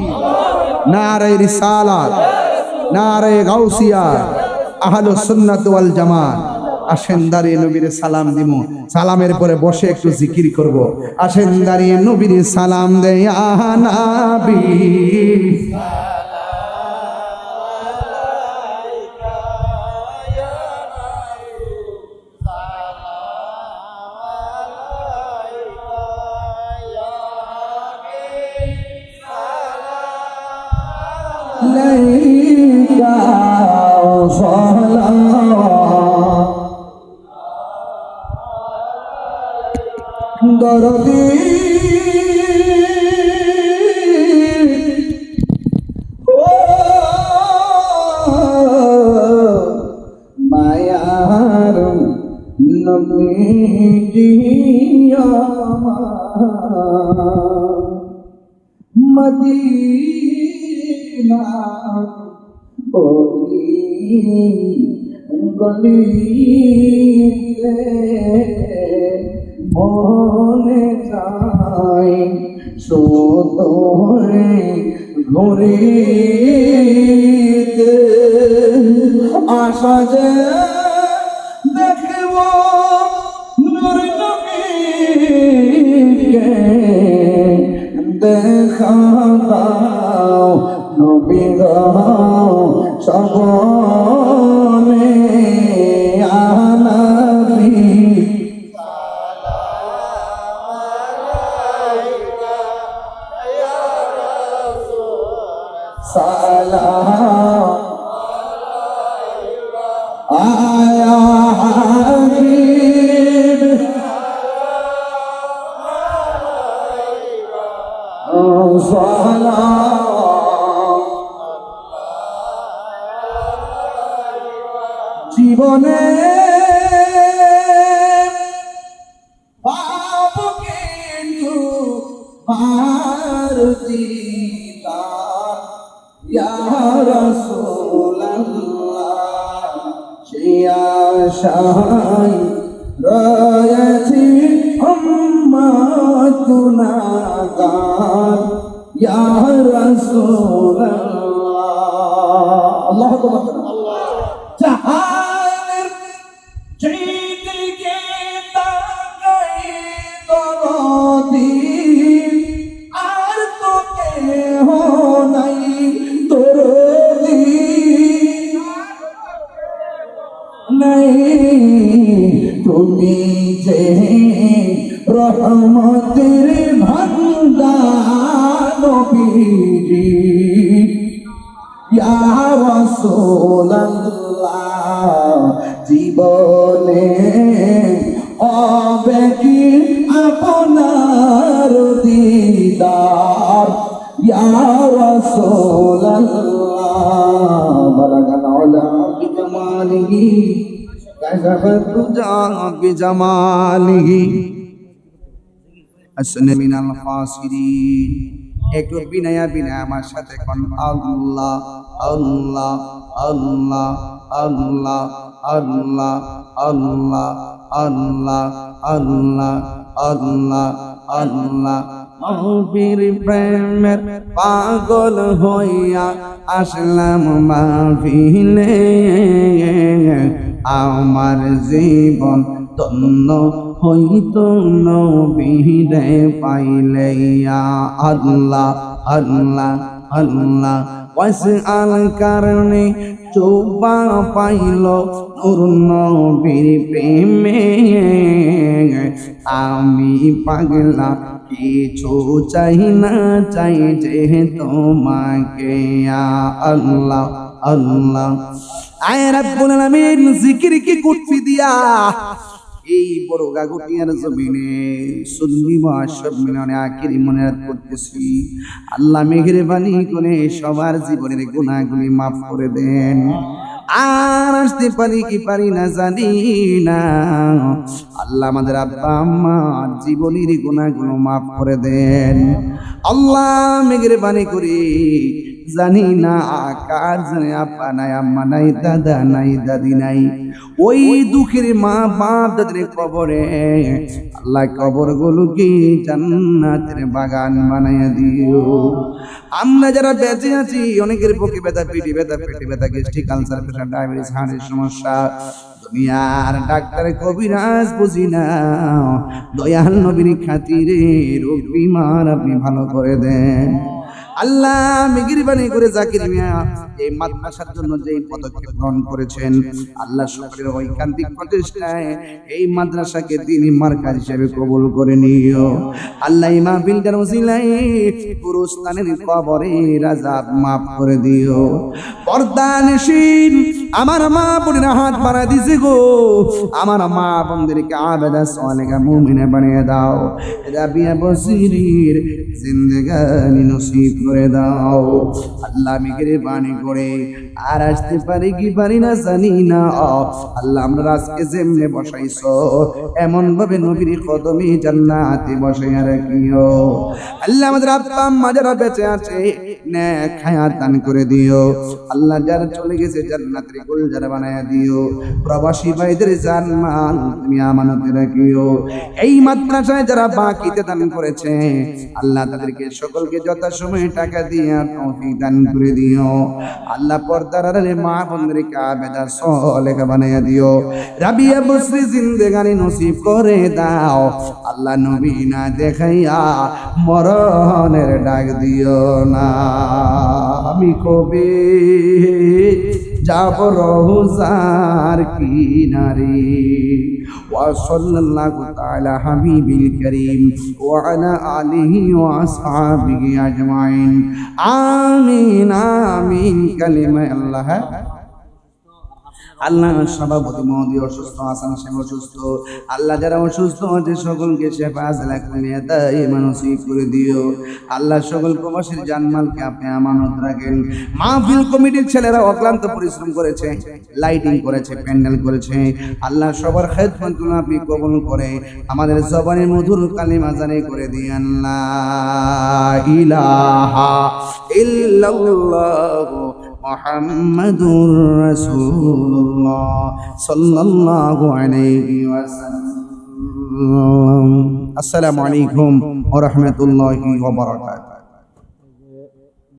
নারায়ে রিসালাত, নারায়ে গাউসিয়া, আহলুস সুন্নাত ওয়াল জামাত। আসেন দাঁড়িয়ে নবীর সালাম দিব, সালামের পরে বসে একটু জিকির করব। আসেন দাঁড়িয়ে নবীর সালাম দেয় নবী, লাইকা দরদি মায়ার নবীজি মদিনা ওলি গলিতে মনে চাই সোদরে ঘুরিতে, আশা যে দেখব নূর নবীকে, দেখা দাও নবী গো সবনে আনবী, সালাম আয়া হাবিব, সালাম জীবনে পাবো কিন্তু মারুতিদার ইয়া রাসূলুল্লাহ সে আশায় রয়েছি উম্মত গুনাহগার ইয়া রাসূলুল্লাহ আল্লাহু আকবার জাহানের যেদিকে তাকাই দরদি আর তো কেহ নাই দরদি নাই তুমি যে রহমতের ভান্ডার নবীজি ইয়া রাসূলুল্লাহ জীবনে হবে কি আপনার দিদার ইয়া রাসূলুল্লাহ বালাগাল উলা বিজামালিহি কাশাফাত তুজা বিজামালিহি আসনা মিনাল খাসিরিন একটু বিনয়া বিনয়া আমার সাথে কোন আল্লাহ আল্লাহ আল্লাহ আল্লাহ আল্লাহ আল্লাহ আল্লাহ আল্লাহ আল্লাহ আল্লাহ নবীর প্রেমের পাগল হইয়া আসলাম মাহফিলে আমার জীবন ধন্য হইত নবীরে পাইলে ইয়া আল্লাহ আল্লাহ আল্লাহ ওয়াসআল কারণে চোবা পাইল নূর নবীর প্রেমে আমি পাগলা কিছু চাই না চাই যে তোমাকে ইয়া আল্লাহ আল্লাহ আয় রাব্বুল আলামিন জিকির কি কুটফি দিয়া এই বড় গাগুটিয়ার জমিনে সুন্নি মুআশশাব মিলনে আখিরি মুনাজাত করতেছি আল্লাহ মেহেরবানি করে সবার জীবনের গুনাহগুলি maaf করে দেন আর আসতে পারি কি পারি না জানি না আল্লাহ আমাদের আব্বা আম্মার জীবনের গুনাহগুলো maaf করে দেন আল্লাহ মেহেরবানি করে জানি না কার জানে আপা নাই আম্মা নাই দাদা নাই দাদি নাই ওই দুঃখের মা বাপ দাদের কবরে আল্লাহ কবরগুলোকে জান্নাতের বাগান বানাইয়া দিও আমরা যারা বেঁচে আছি অনেকের পক্ষে ব্যথা পেটে ব্যথা পেটে ব্যথা গ্যাস্ট্রিক আলসার প্রেসার ডায়াবেটিস হার্টের সমস্যা দুনিয়ার ডাক্তারে কবিরাজ বুঝি না দয়াল নবীর খাতিরে রোগ বিমার আপনি ভালো করে দেন আল্লাহ মেহেরবানি করে জাকির মিয়া এই মাদ্রাসার জন্য যে পদক্ষেপ গ্রহণ করেছেন আল্লাহ শুকরের ঐকান্তিক প্রচেষ্টায় এই মাদ্রাসাকে তিনি মার্কাজ হিসেবে কবুল করে নিও আল্লাহ এই মাহফিলটার ওসিলায় পুরস্তানের কবরে আযাব maaf করে দিও পর্দানশীন আমার মা বোনেরা হাত বাড়া দিছে গো আমার মা বোনদেরকে আবেদা সালেহা মুমিনা বানিয়ে দাও রাবিয়া বসিরের জিন্দেগানি নসিব করে দাও আল্লাহ মেহেরবানি করে আর আসতে পারি কি পারি না জানি না আল্লাহ আমরা আজকে যেমনে বসাইছো এমন ভাবে নবীর কদমে জান্নাতে বসাইয়া রাখিও আল্লাহ আমাদের আব্বা আম্মা যারা বেঁচে আছে নেক হায়াত দান করে দিও আল্লাহ যারা চলে গেছে জান্নাতের গুলজার বানায়া দিও প্রবাসী ভাইদের জান-মাল তুমি আমানতে রাখিও এই মাদ্রাসায় যারা বাকিতে দান করেছে আল্লাহ তাদেরকে সকলকে যথাসময়ে টাকা দিয়ে তৌফিক দান করে দিও আল্লাহ পর্দার আড়ালে মা বোনদেরকে আবেদা সালেহা বানায়া দিও রাবিয়া বসরি জিন্দেগানি নসিব করে দাও আল্লাহ নবী না দেখাইয়া মরণের ডাক দিও না আমি কবে যাব রওজার কিনারে ওয়া সাল্লাল্লাহু তাআলা হাবিবিল কারীম ওয়া আলা আলিহি ওয়া আসহাবিহি আজমাইন আমিন আমিন কালিমা আল্লাহ আল্লাহ সভাপতি মহোদয় অসুস্থ, হাসান সাহেব অসুস্থ, আল্লাহ যারা অসুস্থ আছে সকলকে শেফা আজলা করে দাই মানসিক করে দিও। আল্লাহ সকল প্রবাসীর জানমালকে আপনি আমানত রাখেন। মাহফিল কমিটির ছেলেরা অক্লান্ত পরিশ্রম করেছে, লাইটিং করেছে, প্যান্ডেল করেছে, আল্লাহ সবার খেদমতগুলো আপনি কবুল করে আমাদের জবানের মধুর কালিমা জারি করে দিয়েন। লা ইলাহা ইল্লাল্লাহ মুহাম্মাদুর রাসূলুল্লাহ সাল্লাল্লাহু আলাইহি ওয়াসাল্লাম। আসসালামু আলাইকুম ওয়া রাহমাতুল্লাহি ওয়া বারাকাতুহু।